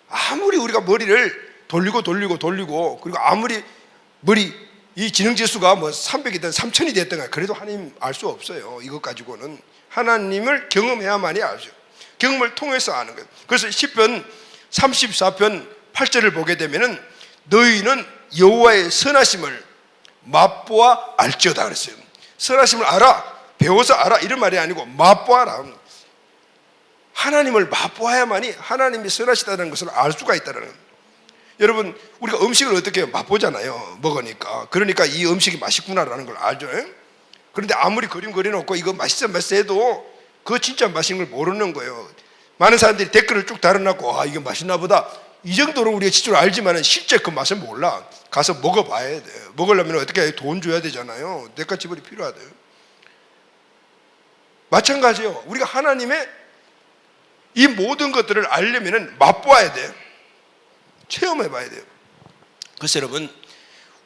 아무리 우리가 머리를 돌리고 그리고 아무리 머리 이 지능지수가 뭐 300이든 3000이 됐든 그래도 하나님 알 수 없어요. 이것 가지고는 하나님을 경험해야만이 알죠. 경험을 통해서 아는 거예요. 그래서 시편 34편 8절을 보게 되면은 너희는 여호와의 선하심을 맛보아 알지어다 그랬어요. 선하심을 알아, 배워서 알아 이런 말이 아니고 맛보아라. 하나님을 맛보아야만이 하나님이 선하시다는 것을 알 수가 있다는 거예요. 여러분, 우리가 음식을 어떻게 해요? 맛보잖아요. 먹으니까. 그러니까 이 음식이 맛있구나라는 걸 알죠. 그런데 아무리 그림 그려놓고 이거 맛있어 해도 그거 진짜 맛있는 걸 모르는 거예요. 많은 사람들이 댓글을 쭉 달아놓고 이게 맛있나 보다 이 정도로 우리가 실제로 알지만 실제 그 맛을 몰라. 가서 먹어봐야 돼요. 먹으려면 어떻게 해요? 돈 줘야 되잖아요. 내가 지불이 필요하대요. 마찬가지예요. 우리가 하나님의 이 모든 것들을 알려면 맛보아야 돼요. 체험해봐야 돼요. 그래서 여러분,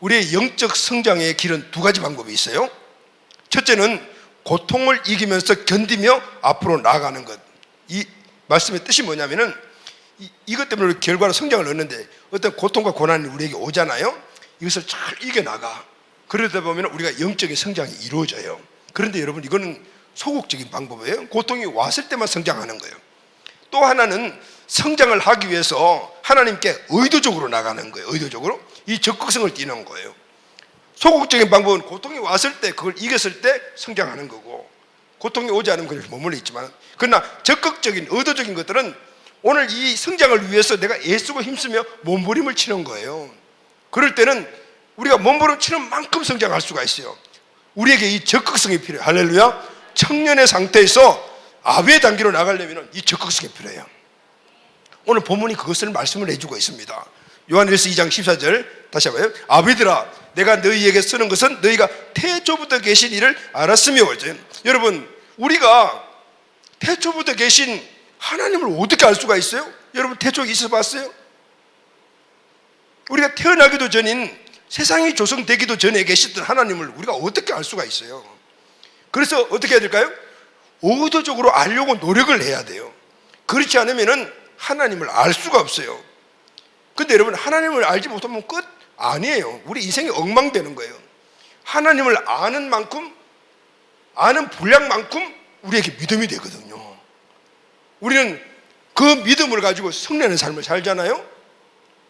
우리의 영적 성장의 길은 두 가지 방법이 있어요. 첫째는 고통을 이기면서 견디며 앞으로 나아가는 것. 이 말씀의 뜻이 뭐냐면은 이것 때문에 우리 결과로 성장을 얻는데 어떤 고통과 고난이 우리에게 오잖아요. 이것을 잘 이겨나가. 그러다 보면 우리가 영적인 성장이 이루어져요. 그런데 여러분, 이거는 소극적인 방법이에요. 고통이 왔을 때만 성장하는 거예요. 또 하나는 성장을 하기 위해서 하나님께 의도적으로 나가는 거예요. 의도적으로 이 적극성을 띠는 거예요. 소극적인 방법은 고통이 왔을 때 그걸 이겼을 때 성장하는 거고, 고통이 오지 않으면 그냥 머물러 있지만, 그러나 적극적인 의도적인 것들은 오늘 이 성장을 위해서 내가 애쓰고 힘쓰며 몸부림을 치는 거예요. 그럴 때는 우리가 몸부림 치는 만큼 성장할 수가 있어요. 우리에게 이 적극성이 필요해요. 할렐루야. 청년의 상태에서 아비의 단계로 나가려면 이 적극성이 필요해요. 오늘 본문이 그것을 말씀을 해주고 있습니다. 요한일서 2장 14절 다시 한번 아비들아 내가 너희에게 쓰는 것은 너희가 태초부터 계신 이를 알았으며. 여러분 우리가 태초부터 계신 하나님을 어떻게 알 수가 있어요? 여러분 태초에 있어 봤어요? 우리가 태어나기도 전인 세상이 조성되기도 전에 계셨던 하나님을 우리가 어떻게 알 수가 있어요? 그래서 어떻게 해야 될까요? 의도적으로 알려고 노력을 해야 돼요. 그렇지 않으면 하나님을 알 수가 없어요. 근데 여러분 하나님을 알지 못하면 끝? 아니에요. 우리 인생이 엉망되는 거예요. 하나님을 아는 만큼, 아는 분량만큼 우리에게 믿음이 되거든요. 우리는 그 믿음을 가지고 성례하는 삶을 살잖아요.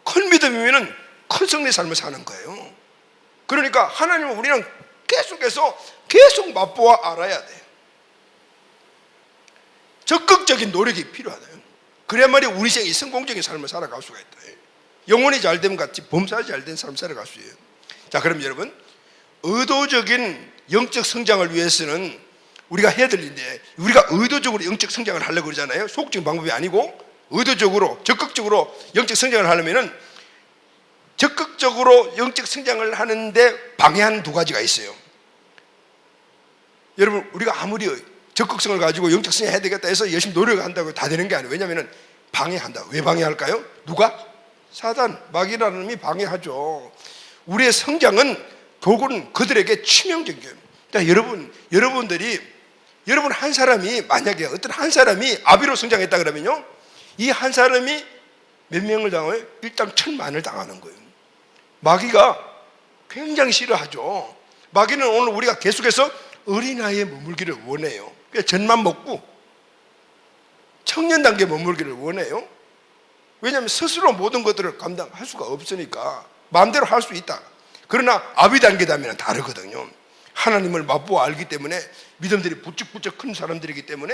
큰 믿음이면 큰 성례 삶을 사는 거예요. 그러니까 하나님은 우리는 계속해서 계속 맛보아 알아야 돼요. 적극적인 노력이 필요하다. 그래야만이 우리 인생이 성공적인 삶을 살아갈 수가 있다. 영혼이 잘되면 같이 범사에 잘된 삶을 살아갈 수 있어요. 자, 그럼 여러분 의도적인 영적 성장을 위해서는 우리가 해야 될 일인데, 우리가 의도적으로 영적 성장을 하려고 그러잖아요. 소극적인 방법이 아니고 의도적으로 적극적으로 영적 성장을 하려면은 적극적으로 영적 성장을 하는데 방해하는 두 가지가 있어요. 여러분 우리가 아무리 적극성을 가지고 영적 성장해야 되겠다 해서 열심히 노력한다고 다 되는 게 아니에요. 왜냐하면 방해한다. 왜 방해할까요? 누가? 사단, 마귀라는 놈이 방해하죠. 우리의 성장은 결국은 그들에게 치명적이에요. 그러니까 여러분 한 사람이 만약에 어떤 한 사람이 아비로 성장했다 그러면요, 이 한 사람이 몇 명을 당해요? 일단 1000만을 당하는 거예요. 마귀가 굉장히 싫어하죠. 마귀는 오늘 우리가 계속해서 어린아이에 머물기를 원해요. 그냥 젖만 먹고 청년 단계에 머물기를 원해요. 왜냐하면 스스로 모든 것들을 감당할 수가 없으니까 마음대로 할 수 있다. 그러나 아비 단계 되면 다르거든요. 하나님을 맛보아 알기 때문에 믿음들이 부쩍부쩍 큰 사람들이기 때문에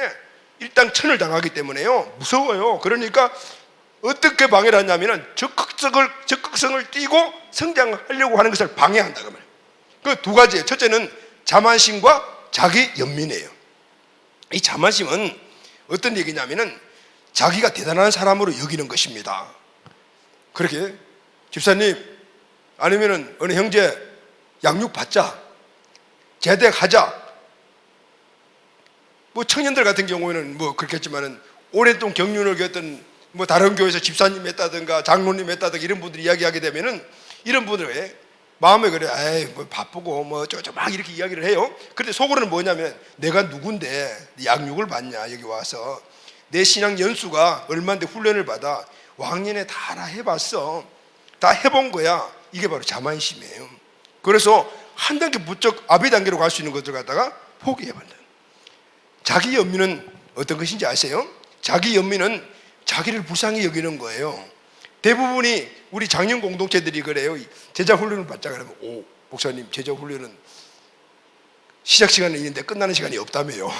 일단 천을 당하기 때문에요, 무서워요. 그러니까 어떻게 방해를 하냐면 적극성을 띠고 성장하려고 하는 것을 방해한다 그 말이에요. 그 두 가지예요. 첫째는 자만심과 자기 연민이에요. 이 자만심은 어떤 얘기냐면은 자기가 대단한 사람으로 여기는 것입니다. 그렇게 집사님 아니면은 어느 형제 양육 받자, 제대하자. 뭐 청년들 같은 경우에는 뭐 그렇겠지만은 오랫동안 경륜을 겪었던 뭐 다른 교회에서 집사님 했다든가 장로님 했다든가 이런 분들이 이야기하게 되면은 이런 분들의 마음에 그래, 에이 뭐 바쁘고 뭐 어쩌고 막 이렇게 이야기를 해요. 그런데 속으로는 뭐냐면 내가 누군데 양육을 받냐, 여기 와서 내 신앙 연수가 얼마인데 훈련을 받아 왕년에 다 해봤어, 다 해본 거야. 이게 바로 자만심이에요. 그래서 한 단계 부쩍 아비 단계로 갈 수 있는 것들 갖다가 포기해버린다. 자기 연민은 어떤 것인지 아세요? 자기 연민은 자기를 불쌍히 여기는 거예요. 대부분이 우리 장년 공동체들이 그래요. 제자 훈련을 받자 그러면, 오 목사님 제자 훈련은 시작 시간은 있는데 끝나는 시간이 없다며요.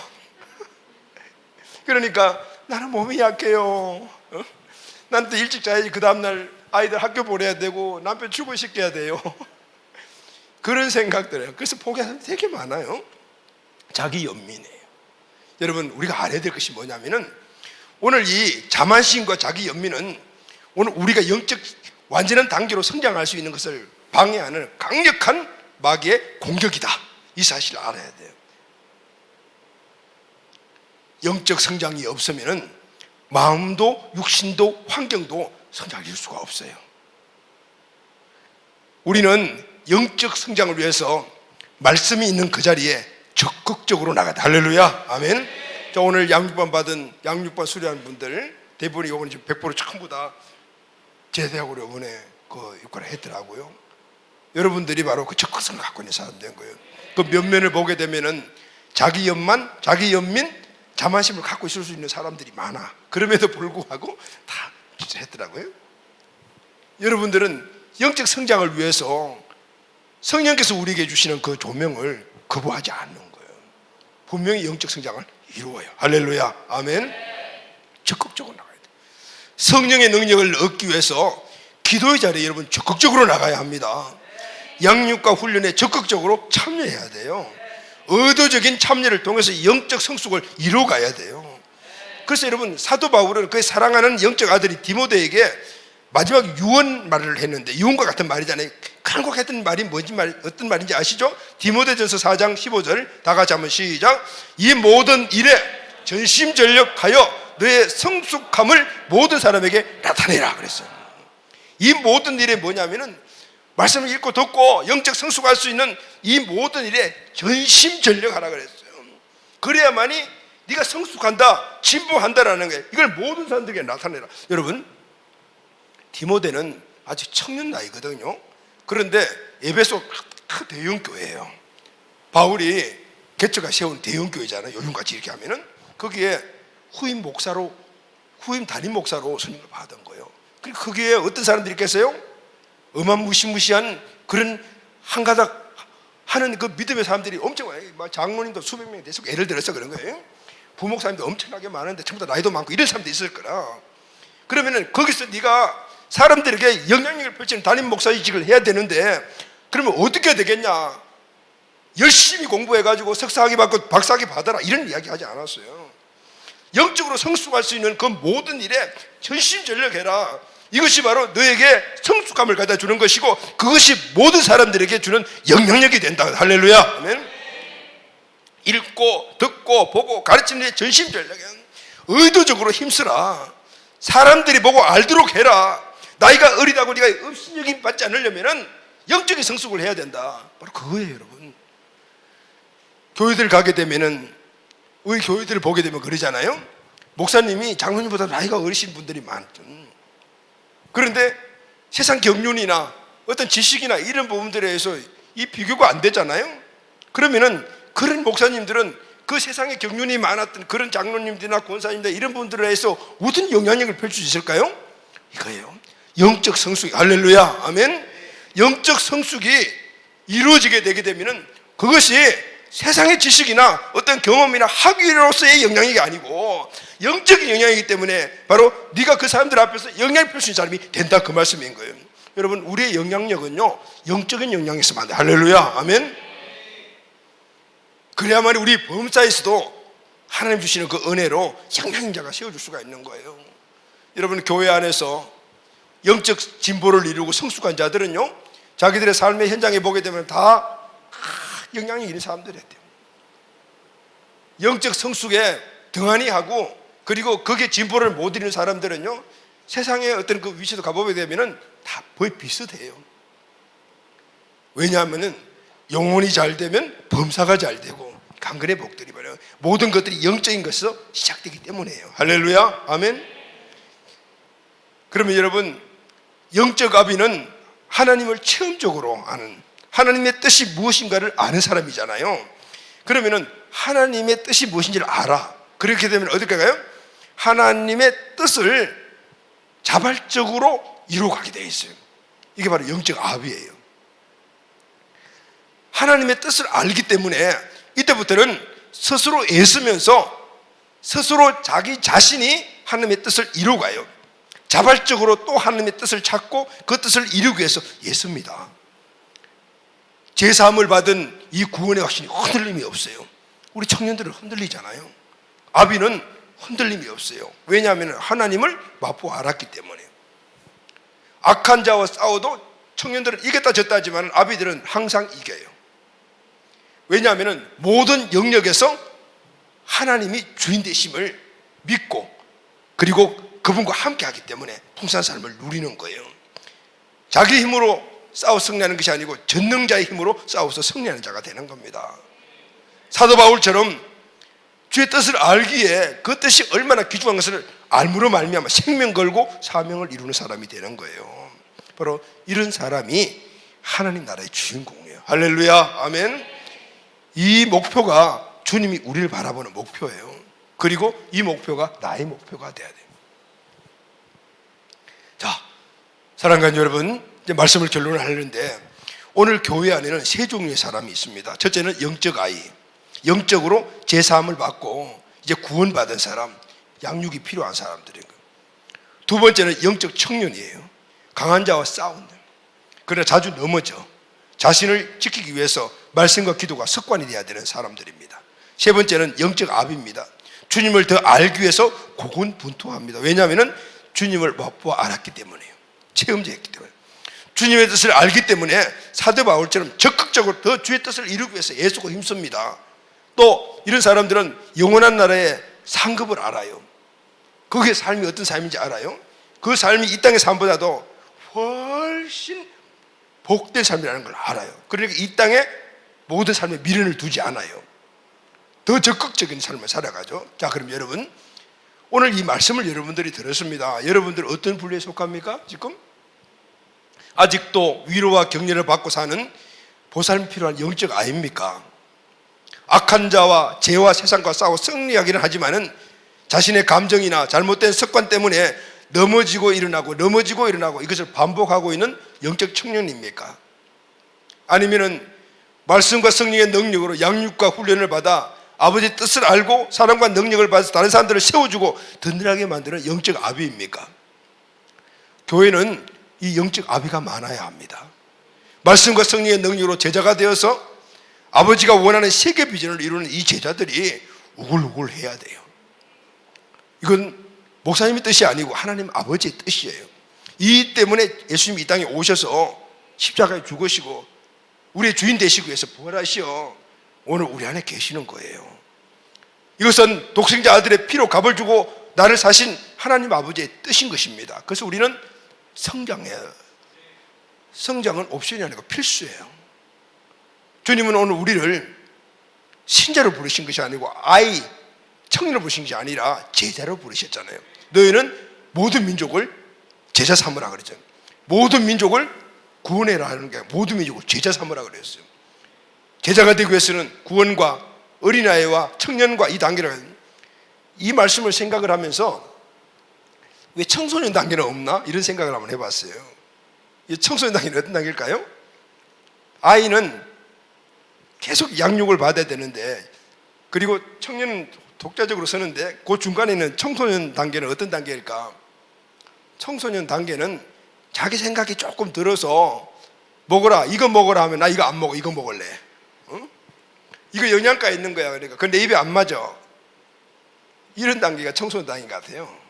그러니까 나는 몸이 약해요. 난 또 일찍 자야지 그 다음날 아이들 학교 보내야 되고 남편 출근시켜야 돼요. 그런 생각들이에요. 그래서 포기하는 사람이 되게 많아요. 자기 연민이에요. 여러분 우리가 알아야 될 것이 뭐냐면은 오늘 이 자만심과 자기 연민은 오늘 우리가 영적 완전한 단계로 성장할 수 있는 것을 방해하는 강력한 마귀의 공격이다. 이 사실을 알아야 돼요. 영적 성장이 없으면은 마음도 육신도 환경도 성장할 수가 없어요. 우리는 영적 성장을 위해서 말씀이 있는 그 자리에 적극적으로 나가다. 할렐루야, 아멘. 자, 오늘 양육반 받은 양육반 수료한 분들 대부분이 이번에 지금 100% 전부 다 제대하고 이번에 그 역할을 했더라고요. 여러분들이 바로 그 적극성을 갖고 있는 사람 된 거예요. 그 면면을 보게 되면은 자기 연민, 자만심을 갖고 있을 수 있는 사람들이 많아. 그럼에도 불구하고 다 했더라고요. 여러분들은 영적 성장을 위해서 성령께서 우리에게 주시는 그 조명을 거부하지 않는 거예요. 분명히 영적 성장을 이루어요. 할렐루야, 아멘. 적극적으로 나가야 돼요. 성령의 능력을 얻기 위해서 기도의 자리에 여러분 적극적으로 나가야 합니다. 양육과 훈련에 적극적으로 참여해야 돼요. 의도적인 참여를 통해서 영적 성숙을 이루어가야 돼요. 그래서 여러분 사도 바울은 그의 사랑하는 영적 아들이 디모데에게 마지막 유언 말을 했는데 유언과 같은 말이잖아요. 간곡 했던 말이 어떤 말인지 아시죠? 디모데전서 4장 15절 다 같이 한번 시작. 이 모든 일에 전심전력하여 너의 성숙함을 모든 사람에게 나타내라 그랬어요. 이 모든 일에 뭐냐면은 말씀을 읽고 듣고 영적 성숙할 수 있는 이 모든 일에 전심전력하라 그랬어요. 그래야만이 네가 성숙한다, 진보한다라는 거예요. 이걸 모든 사람들에게 나타내라. 여러분, 디모데는 아직 청년 나이거든요. 그런데 에베소 큰 대형 교회예요. 바울이 개척가 세운 대형 교회잖아요. 요즘같이 이렇게 하면은 거기에 후임 담임 목사로 선임을 받은 거예요. 그리고 거기에 어떤 사람들이 있겠어요? 어마무시무시한 그런 한가닥 하는 그 믿음의 사람들이 엄청 많아요. 장로님도 수백 명이 돼서 예를 들어서 그런 거예요. 부목사님도 엄청나게 많은데 전부 다 나이도 많고 이런 사람도 있을 거라. 그러면은 거기서 네가 사람들에게 영향력을 펼치는 담임 목사직을 해야 되는데 그러면 어떻게 해야 되겠냐? 열심히 공부해가지고 석사학위 받고 박사학위 받아라 이런 이야기 하지 않았어요. 영적으로 성숙할 수 있는 그 모든 일에 전심전력해라. 이것이 바로 너에게 성숙함을 갖다 주는 것이고 그것이 모든 사람들에게 주는 영향력이 된다. 할렐루야. 아멘. 읽고 듣고 보고 가르치는 데 전심전력해. 의도적으로 힘쓰라. 사람들이 보고 알도록 해라. 나이가 어리다고 네가 업신여김 받지 않으려면 영적인 성숙을 해야 된다. 바로 그거예요, 여러분. 교회들 가게 되면은 우리 교회들을 보게 되면 그러잖아요. 목사님이 장로님보다 나이가 어리신 분들이 많죠. 그런데 세상 경륜이나 어떤 지식이나 이런 부분들에 의해서 이 비교가 안 되잖아요. 그러면은 그런 목사님들은 그 세상에 경륜이 많았던 그런 장로님들이나 권사님들 이런 분들에 의해서 어떤 영향력을 펼칠 수 있을까요? 이거예요. 영적 성숙. 할렐루야. 아멘. 영적 성숙이 이루어지게 되게 되면은 그것이 세상의 지식이나 어떤 경험이나 학위로서의 영향력이 아니고 영적인 영향이기 때문에 바로 네가 그 사람들 앞에서 영향을 펼 수 있는 사람이 된다 그 말씀인 거예요. 여러분, 우리의 영향력은요 영적인 영향에서 만든. 할렐루야. 아멘. 그래야만 우리 범사에서도 하나님 주시는 그 은혜로 영향자가 세워줄 수가 있는 거예요. 여러분, 교회 안에서 영적 진보를 이루고 성숙한 자들은요 자기들의 삶의 현장에 보게 되면 다 영향이 있는 사람들이에요. 영적 성숙에 등한히 하고 그리고 거기에 진보를 못 이루는 사람들은요 세상의 어떤 그 위치도 가보게 되면은 다 거의 비슷해요. 왜냐하면은 영혼이 잘 되면 범사가 잘 되고 강건의 복들이 바로 모든 것들이 영적인 것에서 시작되기 때문이에요. 할렐루야. 아멘. 그러면 여러분, 영적 아비는 하나님을 체험적으로 아는, 하나님의 뜻이 무엇인가를 아는 사람이잖아요. 그러면은 하나님의 뜻이 무엇인지를 알아. 그렇게 되면 어떻게 가요? 하나님의 뜻을 자발적으로 이루어가게 되어 있어요. 이게 바로 영적 아비예요. 하나님의 뜻을 알기 때문에 이때부터는 스스로 애쓰면서 스스로 자기 자신이 하나님의 뜻을 이루어가요. 자발적으로 또 하나님의 뜻을 찾고 그 뜻을 이루기 위해서 애씁니다. 제사함을 받은 이 구원의 확신이 흔들림이 없어요. 우리 청년들은 흔들리잖아요. 아비는 흔들림이 없어요. 왜냐하면 하나님을 맛보아 알았기 때문에. 악한 자와 싸워도 청년들은 이겼다 졌다 하지만 아비들은 항상 이겨요. 왜냐하면 모든 영역에서 하나님이 주인 되심을 믿고 그리고 그분과 함께 하기 때문에 풍성한 삶을 누리는 거예요. 자기 힘으로 싸워 승리하는 것이 아니고 전능자의 힘으로 싸워서 승리하는 자가 되는 겁니다. 사도 바울처럼 주의 뜻을 알기에 그 뜻이 얼마나 귀중한 것을 알므로 말미암아 생명 걸고 사명을 이루는 사람이 되는 거예요. 바로 이런 사람이 하나님 나라의 주인공이에요. 할렐루야. 아멘. 이 목표가 주님이 우리를 바라보는 목표예요. 그리고 이 목표가 나의 목표가 돼야 돼요. 자, 사랑하는 여러분, 이제 말씀을 결론을 하려는데 오늘 교회 안에는 세 종류의 사람이 있습니다. 첫째는 영적 아이, 영적으로 제사함을 받고 이제 구원받은 사람, 양육이 필요한 사람들인 거예요. 두 번째는 영적 청년이에요. 강한 자와 싸운다. 그러나 자주 넘어져 자신을 지키기 위해서 말씀과 기도가 습관이 되어야 되는 사람들입니다. 세 번째는 영적 아비입니다. 주님을 더 알기 위해서 고군분투합니다. 왜냐하면 주님을 맛보아 알았기 때문이에요. 체험자였기 때문에, 주님의 뜻을 알기 때문에 사도 바울처럼 적극적으로 더 주의 뜻을 이루기 위해서 애쓰고 힘씁니다. 또 이런 사람들은 영원한 나라의 상급을 알아요. 거기에 삶이 어떤 삶인지 알아요. 그 삶이 이 땅의 삶보다도 훨씬 복된 삶이라는 걸 알아요. 그러니까 이 땅에 모든 삶에 미련을 두지 않아요. 더 적극적인 삶을 살아가죠. 자, 그럼 여러분, 오늘 이 말씀을 여러분들이 들었습니다. 여러분들 어떤 분류에 속합니까? 지금 아직도 위로와 격려를 받고 사는 보살이 필요한 영적 아입니까? 악한 자와 죄와 세상과 싸워 승리하기는 하지만은 자신의 감정이나 잘못된 습관 때문에 넘어지고 일어나고 이것을 반복하고 있는 영적 청년입니까? 아니면은 말씀과 성령의 능력으로 양육과 훈련을 받아 아버지의 뜻을 알고 사랑과 능력을 받아서 다른 사람들을 세워주고 든든하게 만드는 영적 아비입니까? 교회는 이 영적 아비가 많아야 합니다. 말씀과 성령의 능력으로 제자가 되어서 아버지가 원하는 세계 비전을 이루는 이 제자들이 우글우글 해야 돼요. 이건 목사님의 뜻이 아니고 하나님 아버지의 뜻이에요. 이 때문에 예수님이 이 땅에 오셔서 십자가에 죽으시고 우리의 주인 되시기 위해서 부활하시어 오늘 우리 안에 계시는 거예요. 이것은 독생자 아들의 피로 값을 주고 나를 사신 하나님 아버지의 뜻인 것입니다. 그래서 우리는 성장해요. 성장은 옵션이 아니고 필수예요. 주님은 오늘 우리를 신자로 부르신 것이 아니고 청년으로 부르신 것이 아니라 제자로 부르셨잖아요. 너희는 모든 민족을 제자 삼으라 그랬잖아요. 모든 민족을 구원해라 하는 게 모든 민족을 제자 삼으라 그랬어요. 제자가 되기 위해서는 구원과 어린아이와 청년과 이 단계를, 이 말씀을 생각을 하면서 왜 청소년 단계는 없나? 이런 생각을 한번 해봤어요. 이 청소년 단계는 어떤 단계일까요? 아이는 계속 양육을 받아야 되는데, 그리고 청년은 독자적으로 서는데 그 중간에 있는 청소년 단계는 어떤 단계일까? 청소년 단계는 자기 생각이 조금 들어서 먹어라, 이거 먹어라 하면 나 이거 안 먹어, 이거 먹을래. 응? 이거 영양가 있는 거야. 그러니까 근데 입에 안 맞아. 이런 단계가 청소년 단계 같아요.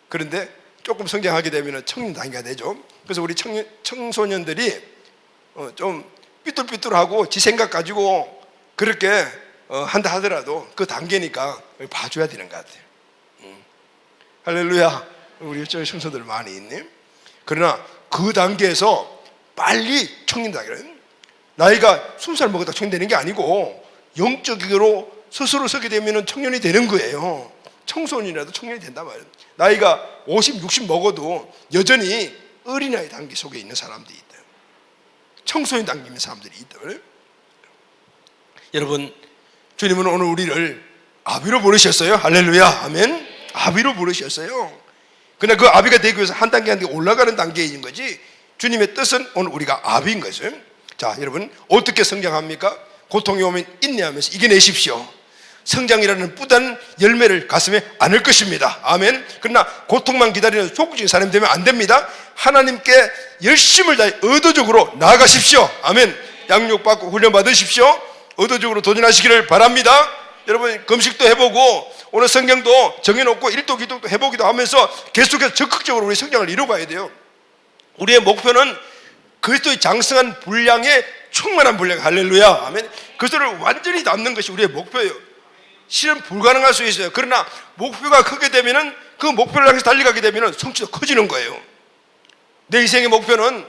그런데 조금 성장하게 되면 청년 단계가 되죠. 그래서 우리 청소년들이 좀 삐뚤삐뚤하고 지 생각 가지고 그렇게 한다 하더라도 그 단계니까 봐줘야 되는 것 같아요. 할렐루야. 우리 저희 청소들 많이 있네. 그러나 그 단계에서 빨리 청년 단계는 나이가 20살 먹었다 청년 되는 게 아니고 영적으로 스스로 서게 되면 청년이 되는 거예요. 청소년이라도 청년이 된단 말이에요. 나이가 50, 60 먹어도 여전히 어린아이 단계 속에 있는 사람들이 있다. 청소년 단계 있는 사람들이 있다. 여러분, 주님은 오늘 우리를 아비로 부르셨어요. 할렐루야. 아멘. 아비로 부르셨어요. 그러나 그 아비가 되기 위해서 한 단계 한 단계 올라가는 단계인 거지, 주님의 뜻은 오늘 우리가 아비인 거죠. 자, 여러분, 어떻게 성장합니까? 고통이 오면 인내하면서 이겨내십시오. 성장이라는 뿌단 열매를 가슴에 안을 것입니다. 아멘. 그러나 고통만 기다리는 소극적인 사람이 되면 안 됩니다. 하나님께 열심을 다해 의도적으로 나아가십시오. 아멘. 양육받고 훈련받으십시오. 의도적으로 도전하시기를 바랍니다. 여러분, 금식도 해보고 오늘 성경도 정해놓고 일도 기도도 해보기도 하면서 계속해서 적극적으로 우리 성장을 이루어가야 돼요. 우리의 목표는 그리스도의 장성한 분량에 충만한 분량, 할렐루야, 아멘. 그리스도를 완전히 담는 것이 우리의 목표예요. 실은 불가능할 수 있어요. 그러나 목표가 크게 되면은 그 목표를 향해서 달려가게 되면은 성취도 커지는 거예요. 내 인생의 목표는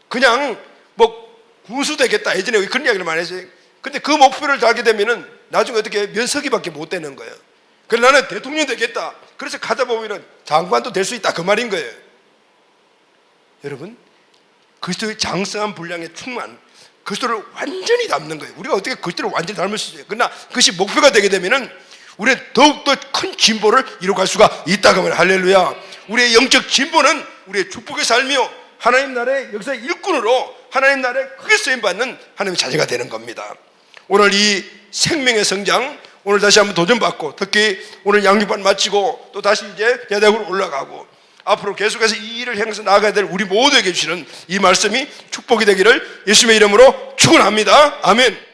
그냥 뭐 군수 되겠다, 예전에 그런 이야기를 많이 했어요. 근데 그 목표를 달게 되면은 나중에 어떻게 면서기밖에 못 되는 거예요. 그래서 나는 대통령 되겠다. 그래서 가다 보면은 장관도 될 수 있다, 그 말인 거예요. 여러분, 그리스도의 장성한 분량의 충만, 그리스도를 완전히 닮는 거예요. 우리가 어떻게 그리스도를 완전히 닮을 수 있어요? 그러나 그것이 목표가 되게 되면은 우리는 더욱더 큰 진보를 이루어갈 수가 있다고 말해요. 할렐루야. 우리의 영적 진보는 우리의 축복의 삶이요, 하나님 나라의 역사의 일꾼으로 하나님 나라에 크게 쓰임받는 하나님의 자녀가 되는 겁니다. 오늘 이 생명의 성장, 오늘 다시 한번 도전받고, 특히 오늘 양육반 마치고 또 다시 이제 대학으로 올라가고 앞으로 계속해서 이 일을 향해서 나아가야 될 우리 모두에게 주시는 이 말씀이 축복이 되기를 예수님의 이름으로 축원합니다. 아멘.